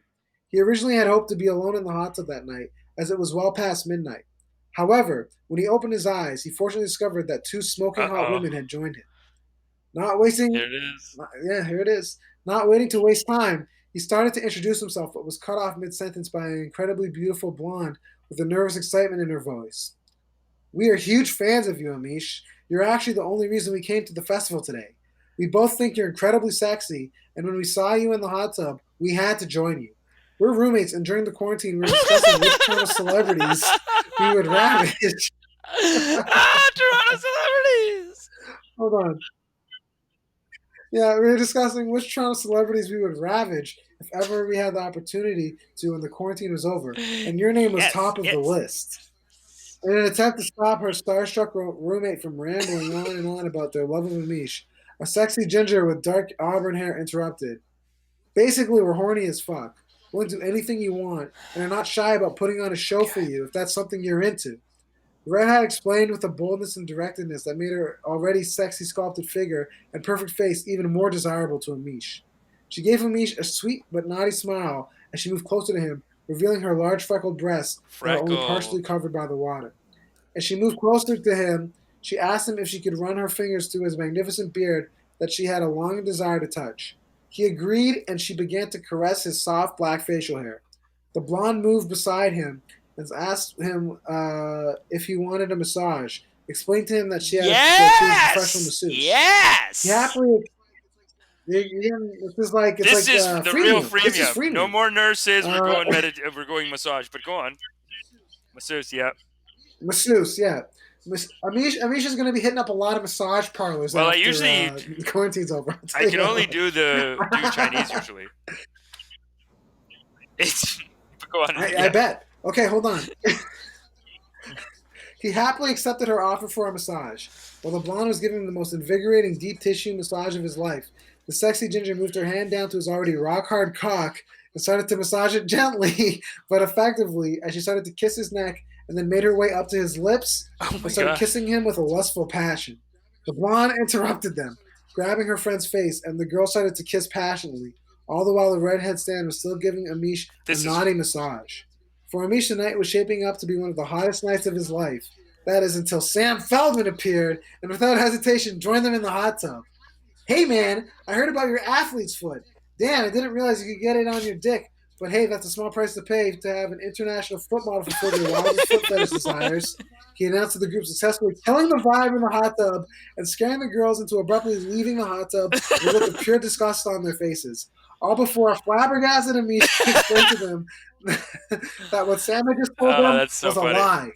He originally had hoped to be alone in the hot tub that night, as it was well past midnight. However, when he opened his eyes, he fortunately discovered that two smoking hot women had joined him. Here it is. Here it is. Not waiting to waste time, he started to introduce himself, but was cut off mid-sentence by an incredibly beautiful blonde with a nervous excitement in her voice. We are huge fans of you, Amish. You're actually the only reason we came to the festival today. We both think you're incredibly sexy, and when we saw you in the hot tub, we had to join you. We're roommates, and during the quarantine, we were discussing which kind of celebrities we would ravage. Toronto celebrities! Hold on. Yeah, we were discussing which Toronto celebrities we would ravage if ever we had the opportunity to when the quarantine was over, and your name was Yes, top of the yes. list. In an attempt to stop her starstruck roommate from rambling on and on about their love of Amish, a sexy ginger with dark auburn hair interrupted. Basically, we're horny as fuck. We'll do anything you want, and are not shy about putting on a show for God. you if that's something you're into. The redhead explained with a boldness and directness that made her already sexy sculpted figure and perfect face even more desirable to Amish. She gave Amish a sweet but naughty smile as she moved closer to him, revealing her large freckled breasts that were only Freckle. partially covered by the water. As she moved closer to him, she asked him if she could run her fingers through his magnificent beard that she had a longing desire to touch. He agreed, and she began to caress his soft black facial hair. The blonde moved beside him and asked him if he wanted a massage. Explained to him that she was a professional Yes, masseuse. He yes. happily. This is like it's This like is the real freemium. This is freemium. No freemium. more nurses. We're Uh, going we're going massage. But go on, masseuse. Yeah. Masseuse, yeah. Amish is going to be hitting up a lot of massage parlors Well, I after usually the quarantine's over. I'll tell I you can only that. do Chinese usually. It's but go on. I Yeah. bet. Okay, hold on. He happily accepted her offer for a massage. While the blonde was giving him the most invigorating deep tissue massage of his life, the sexy ginger moved her hand down to his already rock hard cock and started to massage it gently but effectively as she started to kiss his neck and then made her way up to his lips Oh and my started god. kissing him with a lustful passion. The blonde interrupted them, grabbing her friend's face, and the girl started to kiss passionately, all the while the redhead stand was still giving Amish a This is naughty massage. For Amish, the night was shaping up to be one of the hottest nights of his life. That is until Sam Feldman appeared and without hesitation joined them in the hot tub. Hey man, I heard about your athlete's foot. Damn, I didn't realize you could get it on your dick. But hey, that's a small price to pay to have an international foot model fulfill your wildest foot fetish desires. He announced to the group, successfully killing the vibe in the hot tub and scaring the girls into abruptly leaving the hot tub with a look of pure disgust on their faces. All before a flabbergasted Amish explained to them that what Sam had just told them that's so was a funny. lie.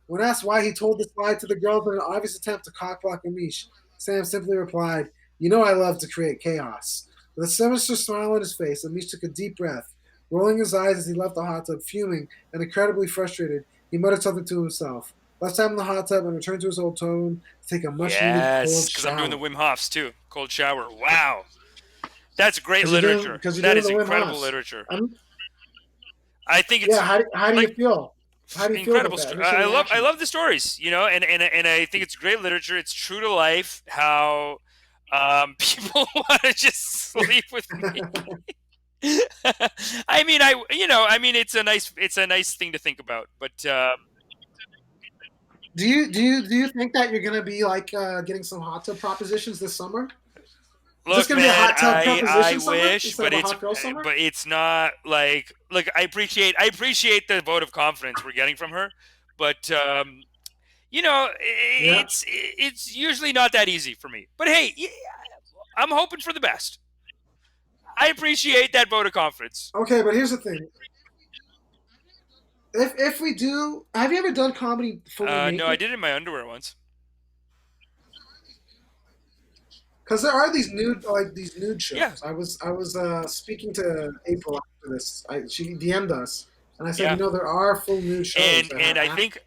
When asked why he told this lie to the girls in an obvious attempt to cockblock Amish, Sam simply replied, "You know I love to create chaos." With a sinister smile on his face, Amish took a deep breath. Rolling his eyes as he left the hot tub, fuming and incredibly frustrated, he muttered something to himself. Left time in the hot tub and returned to his old tone to take a much-needed Yes, cold because I'm doing the shower. Wim Hofs too. Cold shower. Wow, that's great Because you're literature. That doing is the Wim incredible Hofs. literature. Um, I think yeah. it's How do you like feel? How do you feel about incredible. that? Initial I reaction. love the stories, and I think it's great literature. It's true to life. How people want to just sleep with me. I mean, it's a nice thing to think about. But Do you think that you're gonna be like getting some hot tub propositions this summer? Is this look, gonna be a man, hot tub I proposition summer wish, instead of a hot girl summer? but it's not like look. I appreciate the vote of confidence we're getting from her, but Yeah. it's usually not that easy for me. But hey, I'm hoping for the best. I appreciate that vote of confidence. Okay, but here's the thing. If we do, have you ever done comedy fully No, I naked? did it in my underwear once. Because there are these nude Yeah, shows. I was speaking to April after this. She DM'd us, and I said, yeah, there are full nude shows that and are I acting. think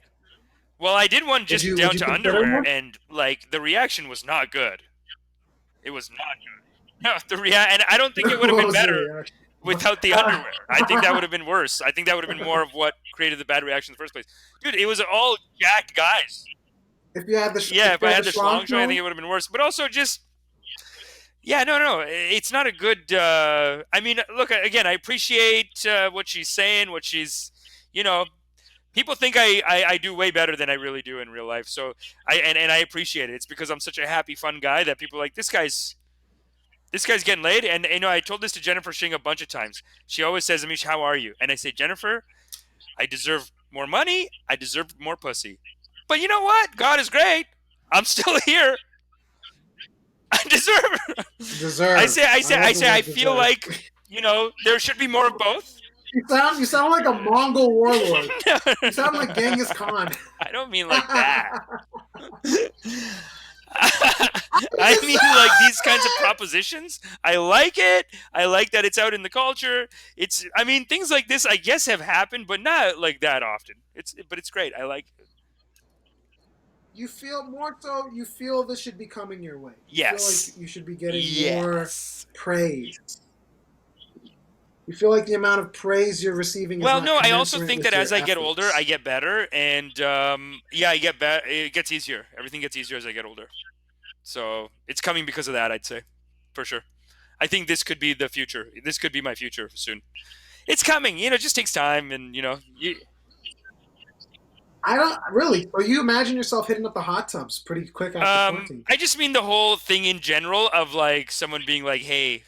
well, I did one just Would down you to consider underwear, one? and like the reaction was not good. It was not good. No, and I don't think it would have What been was the better reaction? without the underwear. I think that would have been worse. I think that would have been more of what created the bad reaction in the first place. Dude, it was all jacked guys. If you had Yeah, if if you I had had the the schlong schlong showing, I think it showing, would have been worse. But also just, yeah, no. It's not a good. I mean, look, again, I appreciate what she's saying, what she's, you know, people think I do way better than I really do in real life. So and I appreciate it. It's because I'm such a happy, fun guy that people are like, this guy's getting laid. And I told this to Jennifer Shing a bunch of times. She always says, Amish, how are you? And I say, Jennifer, I deserve more money. I deserve more pussy. But you know what? God is great. I'm still here. I deserve. deserve. I love the I word feel deserve. like, there should be more of both. You sound like a Mongol warlord. No, You sound like no. Genghis Khan. I don't mean like that. I mean, like these kinds of propositions. I like it. I like that it's out in the culture. I mean, things like this, I guess, have happened, but not like that often. But it's great. I like. You feel more so. You feel this should be coming your way. You feel like Yes. you should be getting more Yes. praise. You feel like the amount of praise you're receiving is Well, not no, I also commensurate think with that as your I get older, I efforts. get better, and yeah, I get better. It gets easier. Everything gets easier as I get older. So it's coming because of that, I'd say, for sure. I think this could be the future. This could be my future soon. It's coming. It just takes time, and I don't really. Or you imagine yourself hitting up the hot tubs pretty quick after quarantine. I just mean the whole thing in general of like someone being like, "Hey,"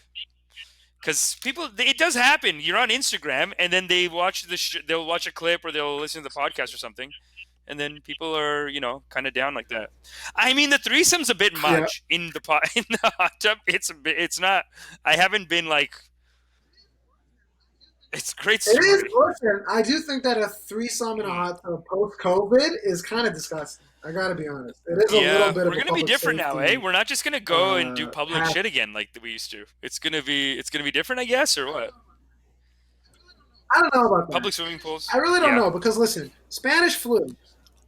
because it does happen. You're on Instagram, and then they'll watch a clip or they'll listen to the podcast or something, and then people are kind of down like that. I mean, the threesome's a bit Yeah, much in the pot in the hot tub. It's a bit. It's not. I haven't been like. It's a great it is. story. Listen, I do think that a threesome in a Mm. hot tub post COVID is kind of disgusting. I got to be honest. It is a little Yeah, bit we're of a gonna be public different now, eh? safety We're not just gonna go and do public path. shit again like we used to. It's gonna be different, I guess, or what? I don't know about that. Public swimming pools. I really don't Yeah, know because listen, Spanish flu.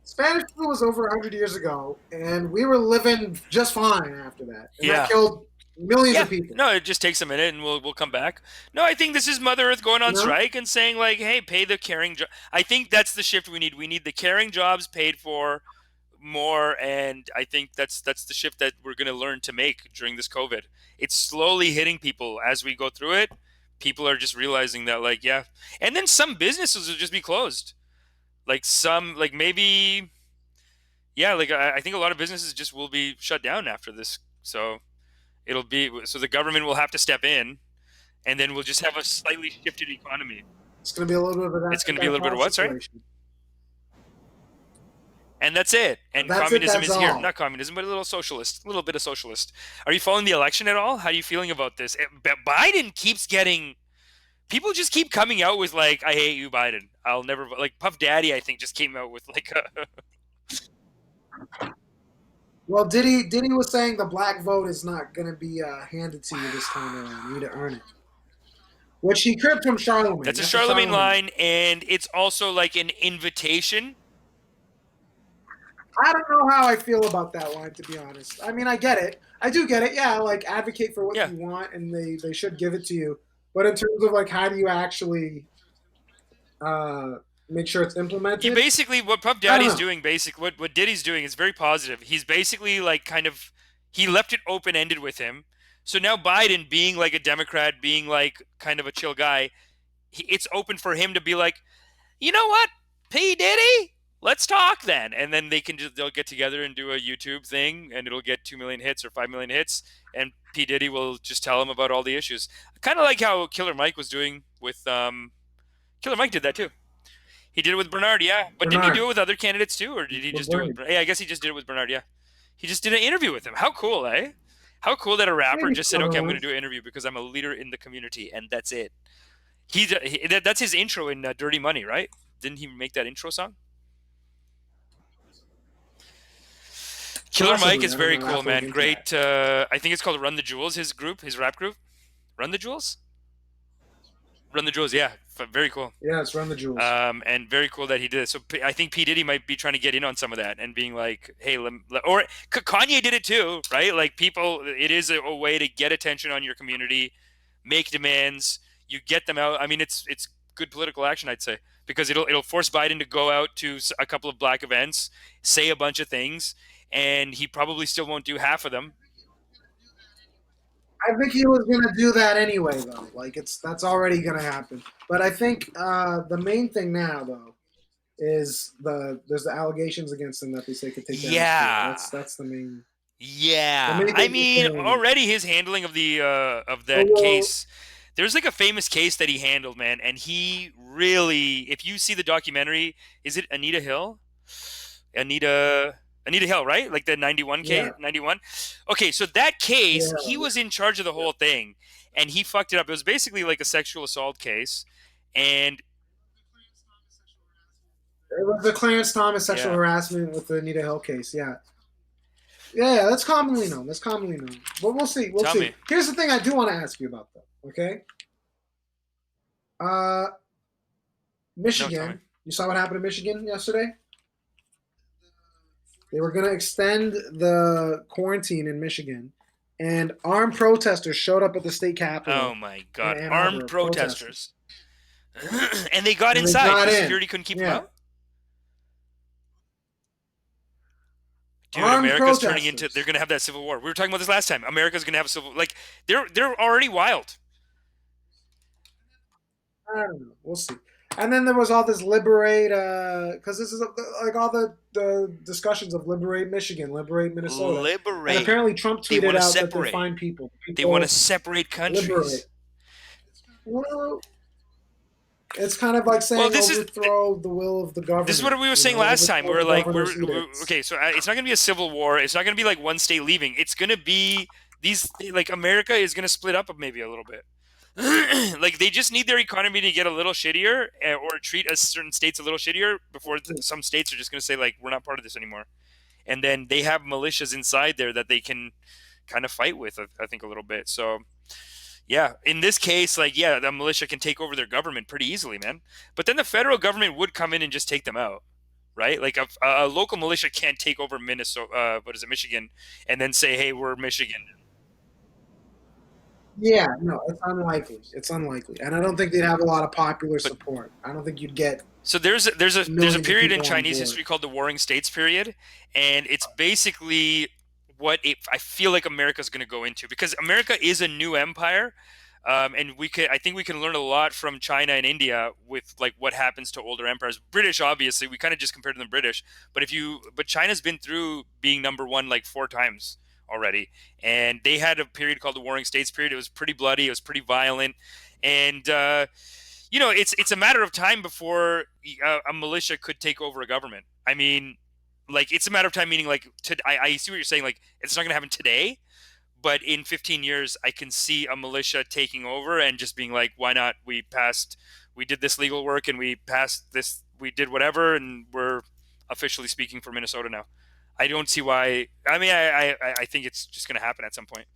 Spanish flu was over 100 years ago, and we were living just fine after that, and that yeah, killed millions yeah. of people. No, it just takes a minute, and we'll come back. No, I think this is Mother Earth going You on know, strike and saying like, "Hey, pay the caring job." I think that's the shift we need. We need the caring jobs paid for more, and I think that's the shift that we're gonna learn to make during this COVID. It's slowly hitting people as we go through it. People are just realizing that, like, yeah, and then some businesses will just be closed. Like some, like maybe, yeah, like I think a lot of businesses just will be shut down after this. So so the government will have to step in, and then we'll just have a slightly shifted economy. it's going to be a little bit of an It's going to be a little bit of anti-power what, sorry? situation. And that's it. And That's it. communism That's is here. all. Not communism, but a little socialist. A little bit of socialist. Are you following the election at all? How are you feeling about this? Biden keeps getting. People just keep coming out with like, "I hate you, Biden. I'll never like." Puff Daddy, I think, just came out with like a. Well, Diddy was saying the black vote is not going to be handed to you this time around. You need to earn it, which he cribbed from Charlemagne. That's a That's a Charlemagne Charlemagne line. line, and it's also like an invitation. I don't know how I feel about that line, to be honest. I mean, I get it. I do get it. Yeah, like advocate for what Yeah. you want, and they should give it to you. But in terms of like, how do you actually uh, make sure it's You implemented? basically what Puff I don't Daddy's know. doing, what Diddy's doing is very positive. He's basically like kind of he left it open ended with him. So now Biden, being like a Democrat, being like kind of a chill guy, it's open for him to be like, you know what, P Diddy, let's talk then, and then they'll get together and do a YouTube thing, and it'll get 2 million hits or 5 million hits, and P Diddy will just tell him about all the issues, kind of like how Killer Mike was doing with Killer Mike did that too. He did it with Bernard, yeah. But didn't he do Bernard. it with other candidates too, or did he just do it with Bernie. Bernard? Yeah, I guess he just did it with Bernard, yeah. He just did an interview with him. How cool, eh? How cool that a rapper Maybe just some said, "Okay, other I'm going to ones. do an interview because I'm a leader in the community, and that's it." That's his intro in Dirty Money, right? Didn't he make that intro song? Killer Mike Possibly. is I don't very know. I cool, have to look man. into that. Great. I think it's called Run the Jewels. His rap group, Run the Jewels. Run the Jewels, yeah, very cool. Yeah, it's Run the Jewels. And very cool that he did it. So I think P Diddy might be trying to get in on some of that and being like, "Hey, or Kanye did it too, right? Like people, it is a way to get attention on your community, make demands, you get them out. I mean, it's good political action, I'd say, because it'll force Biden to go out to a couple of black events, say a bunch of things, and he probably still won't do half of them. I think he was gonna do that anyway, though. Like that's already gonna happen. But I think the main thing now, though, is there's the allegations against him that they say could take down his career. Yeah. That's the Yeah, main I thing he's mean, dealing with. already his handling of Oh, that well, case. There's like a famous case that he handled, man, and he really, if you see the documentary, is it Anita Hill? Anita Anita Hill, right? Like the 91 yeah, case, 91. Okay, so that case, he yeah. was in charge of the Yeah. whole thing, and he fucked it up. It was basically like a sexual assault case, and It was the Clarence Thomas sexual yeah, harassment with the Anita Hill case. Yeah, Yeah, that's commonly known. That's commonly known. But we'll see. We'll Tell see. me. Here's the thing I do want to ask you about, though. Okay. Uh, No, tell me. Michigan. You saw what happened in Michigan yesterday? They were going to extend the quarantine in Michigan, and armed protesters showed up at the state Oh capitol my in God. Ann Armed Arbor protesting. protesters. And they got And they inside. got The in. security couldn't keep them Yeah. out? Dude, Armed America's turning into, they're protesters. going to have that civil war. We were talking about this last time. America's going to have a civil, like, they're already wild. I don't know. We'll see. And then there was all this liberate, because this is like all the discussions of liberate Michigan, liberate Minnesota, and Liberate. apparently Trump They tweeted want to out that they separate. find people. They want to People separate liberate. countries. Well, it's kind of like Well, saying overthrow the will of the government. this is what we were saying last time. We Overthrow were the like, governor's we're edicts. okay. So it's not going to be a civil war. It's not going to be like one state leaving. It's going to be these, like, America is going to split up maybe a little bit. Like, they just need their economy to get a little shittier, or treat certain states a little shittier before some states are just going to say, like, we're not part of this anymore. And then they have militias inside there that they can kind of fight with, I think, a little bit. So yeah, in this case, like, yeah, the militia can take over their government pretty easily, man. But then the federal government would come in and just take them out, right? Like, a local militia can't take over Minnesota, what is it, Michigan, and then say, hey, we're Michigan. Yeah, no, it's unlikely. It's unlikely, and I don't think they'd have a lot of popular But support. I don't think you'd get so there's a millions of period in people on Chinese board. history called the Warring States period, and it's basically what I feel like America's going to go into, because America is a new empire, and I think we can learn a lot from China and India with, like, what happens to older empires. British, obviously, we kind of just compared to the British, but China's been through being number one like 4 times already, and they had a period called the Warring States period. It was pretty bloody. It was pretty violent, and it's a matter of time before a militia could take over a government. I mean, like, it's a matter of time, meaning, like, I see what you're saying. Like, it's not going to happen today, but in 15 years, I can see a militia taking over and just being like, why not? We did this legal work, and we passed this, we did whatever, and we're officially speaking for Minnesota now. I don't see why. I mean, I think it's just going to happen at some point,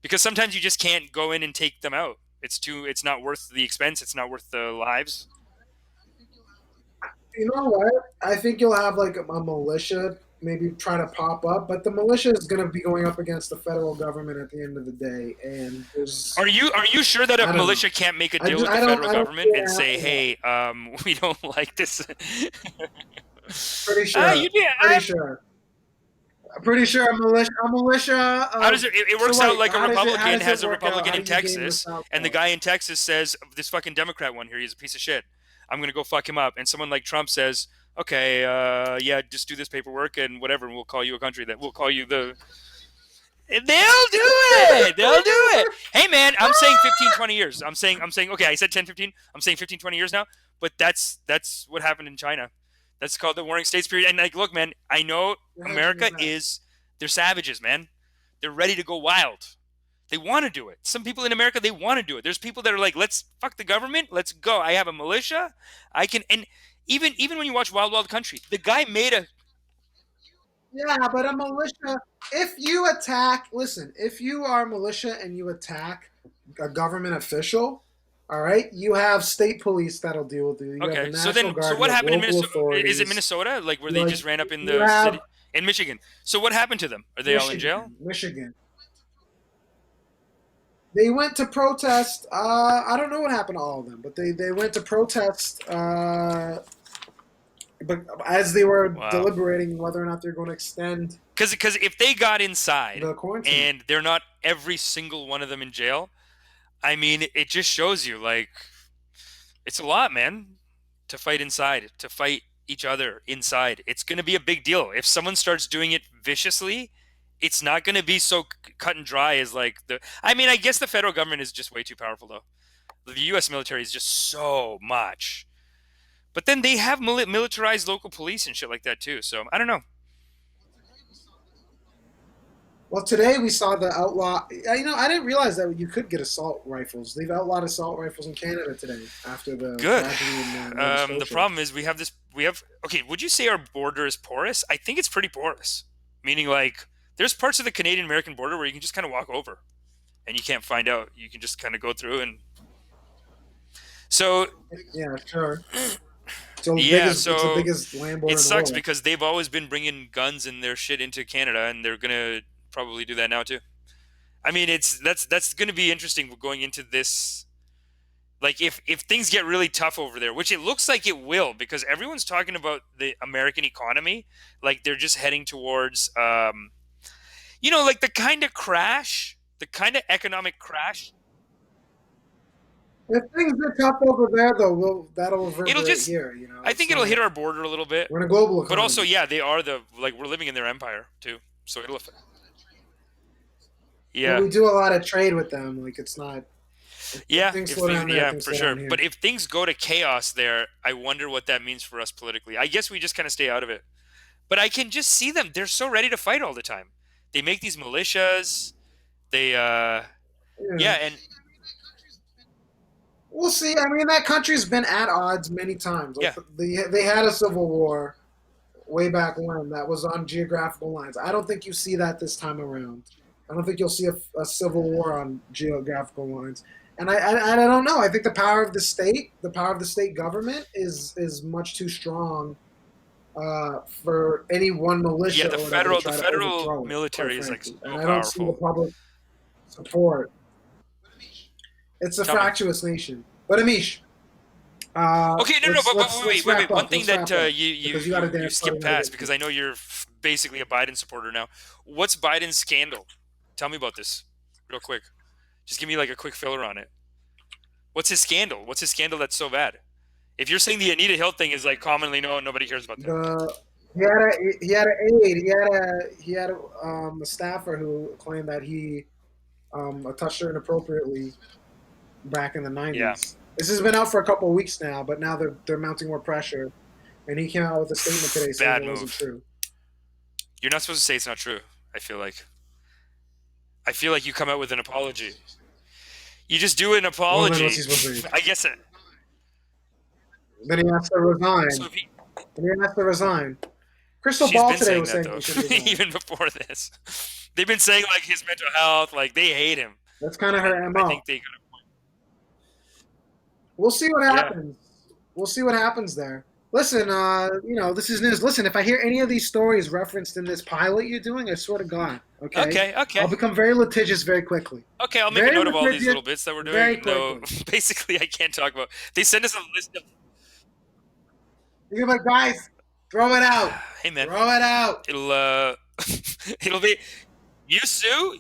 because sometimes you just can't go in and take them out. It's not worth the expense. It's not worth the lives. You know what? I think you'll have like a militia maybe try to pop up, but the militia is going to be going up against the federal government at the end of the day, and there's Are you sure that I a don't know. militia can't make a deal with the federal I don't government see it and say, happening. hey, we don't like this? Pretty sure. You did. Pretty sure. I'm pretty sure a militia How of does it so works out wait, like a how Republican does it has a work out? Republican How in do you game the Texas, South and the part? guy in Texas says, this fucking Democrat one here, he's a piece of shit. I'm gonna go fuck him up. And someone like Trump says, okay, yeah, just do this paperwork and whatever, and we'll call you a country that we'll call you the. They'll do it. They'll do it. Hey, man, I'm saying 15, 20 years. I'm saying, okay, I said 10, 15. I'm saying 15, 20 years now. But that's what happened in China. That's called the Warring States period. And, like, look, man, I know America is, they're savages, man. They're ready to go wild. They want to do it. Some people in America, they want to do it. There's people that are like, let's fuck the government. Let's go. I have a militia. I can, and even when you watch Wild Wild Country, the guy made a, Yeah, but a militia, if you attack, listen, if you are a militia and you attack a government official, all right, you have state police that'll deal with you. You have the okay, National so Guard, you what have happened in local Minnesota? Is it authorities. Minnesota, like, where they Like just ran up in you the have city in Michigan? So what happened to them? Are they all in jail? Michigan. They went to protest. I don't know what happened to all of them, but they went to protest. But as they were Wow. deliberating whether or not they're going to extend Because if they got inside the quarantine. and they're not every single one of them in jail, I mean, it just shows you, like, it's a lot, man, to fight inside, to fight each other inside. It's going to be a big deal. If someone starts doing it viciously, it's not going to be so cut and dry as, like, the. I mean, I guess the federal government is just way too powerful, though. The U.S. military is just so much. But then they have militarized local police and shit like that too. So I don't know. Well, today we saw the outlaw. I didn't realize that you could get assault rifles. They've outlawed assault rifles in Canada today after the Good. tragedy in Nova The Scotia. problem is we have. Okay, would you say our border is porous? I think it's pretty porous. Meaning, like, There's parts of the Canadian-American border where you can just kind of walk over, and you can't find out. You can just kind of go through, and so Yeah, sure. So yeah, it's the so biggest land border it in the sucks world. because they've always been bringing guns and their shit into Canada, and they're gonna probably do that now too. I mean, that's going to be interesting going into this. Like, if things get really tough over there, which it looks like it will, because everyone's talking about the American economy, like they're just heading towards, like the kind of crash, the kind of economic crash. If things are tough over there, though, that'll It'll reverberate just, here. You know, I it's think it'll not- hit our border a little bit, We're in a global but economy. also, yeah, they are we're living in their empire too, so it'll affect. But Yeah. we do a lot of trade with them. Like it's not. Yeah, things if slow things, down there, yeah, things for slow sure. down here. But if things go to chaos there, I wonder what that means for us politically. I guess we just kind of stay out of it. But I can just see them. They're so ready to fight all the time. They make these militias. They, yeah, and We'll see. I mean, that country's been at odds many times. Like yeah, they had a civil war way back when that was on geographical lines. I don't think you see that this time around. I don't think you'll see a civil war on geographical lines. And I don't know. I think the power of the state government is much too strong for any one militia yeah. The or whatever to try to federal overthrow it, military quite is like frankly. so And I don't see the powerful. public support. It's a Tell me. fractious nation. But Amish, Okay, no, but wait. wrap One up. thing Let's that wrap up, you because you got a dance skipped party past, to because I know you're basically a Biden supporter now. What's Biden's scandal? Tell me about this real quick. Just give me like a quick filler on it. What's his scandal? What's his scandal that's so bad? If you're saying the Anita Hill thing is like commonly known, nobody cares about that. He had an aide. He had a staffer who claimed that he touched her inappropriately back in the 90s. Yeah. This has been out for a couple of weeks now, but now they're mounting more pressure. And he came out with a statement today saying Bad it wasn't move. true. You're not supposed to say it's not true. I feel like you come out with an apology. You just do an Well, apology. then what's he supposed to do? I guess it. Then he has to resign. So if he, Crystal she's Ball been today saying was that saying he should though, resign. even before this. They've been saying like his mental health, like they hate him. That's kind of her And MO. I think they got a point. We'll see what Yeah. happens. We'll see what happens there. Listen, this is news. Listen, if I hear any of these stories referenced in this pilot you're doing, I swear to God, okay? Okay. I'll become very litigious very quickly. Okay, I'll make Very a note of all these litigious, little bits that we're doing. very No, quickly. basically, I can't talk about. They send us a list of. You're like, guys, throw it out. Hey man, Throw it out. it'll be. You sue.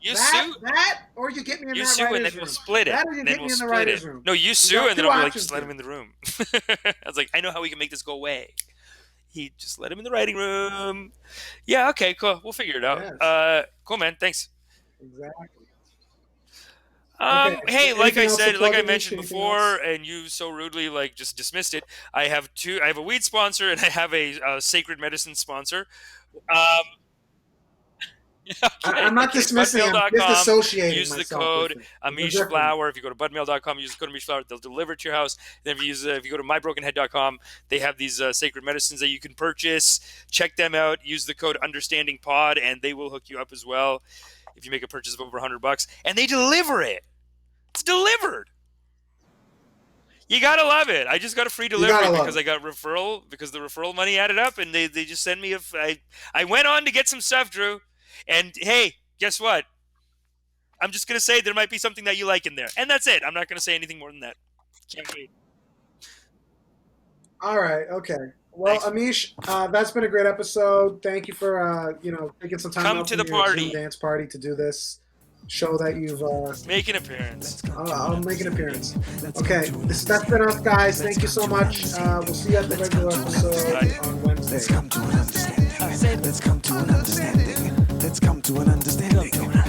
That, or you get me in You that sue, and writers then room. we'll split it. That, or you Then get we'll me in the split writers it. room. No, you got sue, and then two I'll be like, options just let here. him in the room. I was like, I know how we can make this go away. He just let him in the writing room. Yeah, okay, cool. We'll figure it out. Yes. Cool, man. Thanks. Exactly. Hey, Anything like I else to said, plug like I in, mentioned anything before, else? and you so rudely like just dismissed it. I have a weed sponsor, and I have a sacred medicine sponsor. I'm not dismissing. I'm disassociating Use the myself code with it. Amish Flower. If you go to budmail.com, use the code Amish Flower. They'll deliver it to your house. Then if you go to mybrokenhead.com, they have these sacred medicines that you can purchase. Check them out. Use the code Understanding Pod, and they will hook you up as well if you make a purchase of over $100. And they deliver it. It's delivered. You gotta love it. I just got a free delivery because I got referral, because the referral money added up, and they just sent me I went on to get some stuff, Drew. And hey, guess what? I'm just going to say there might be something that you like in there. And that's it. I'm not going to say anything more than that. Can't wait. All right. Okay. Well, Thanks. Amish, that's been a great episode. Thank you for taking some time Come out to from the your party. Zoom dance party to do this. Show that you've Make an appearance. I'll make an appearance. Okay, that's been us, guys. Thank you so much. We'll see you at the regular episode on Wednesday. Let's come to an understanding. Let's come to an understanding. Let's come to an understanding.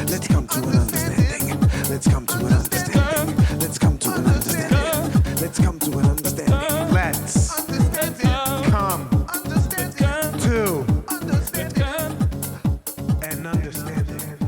Let's come to an understanding. Let's come to an understanding. Let's come to an understanding. Let's come to an understanding. Let's come to an understanding.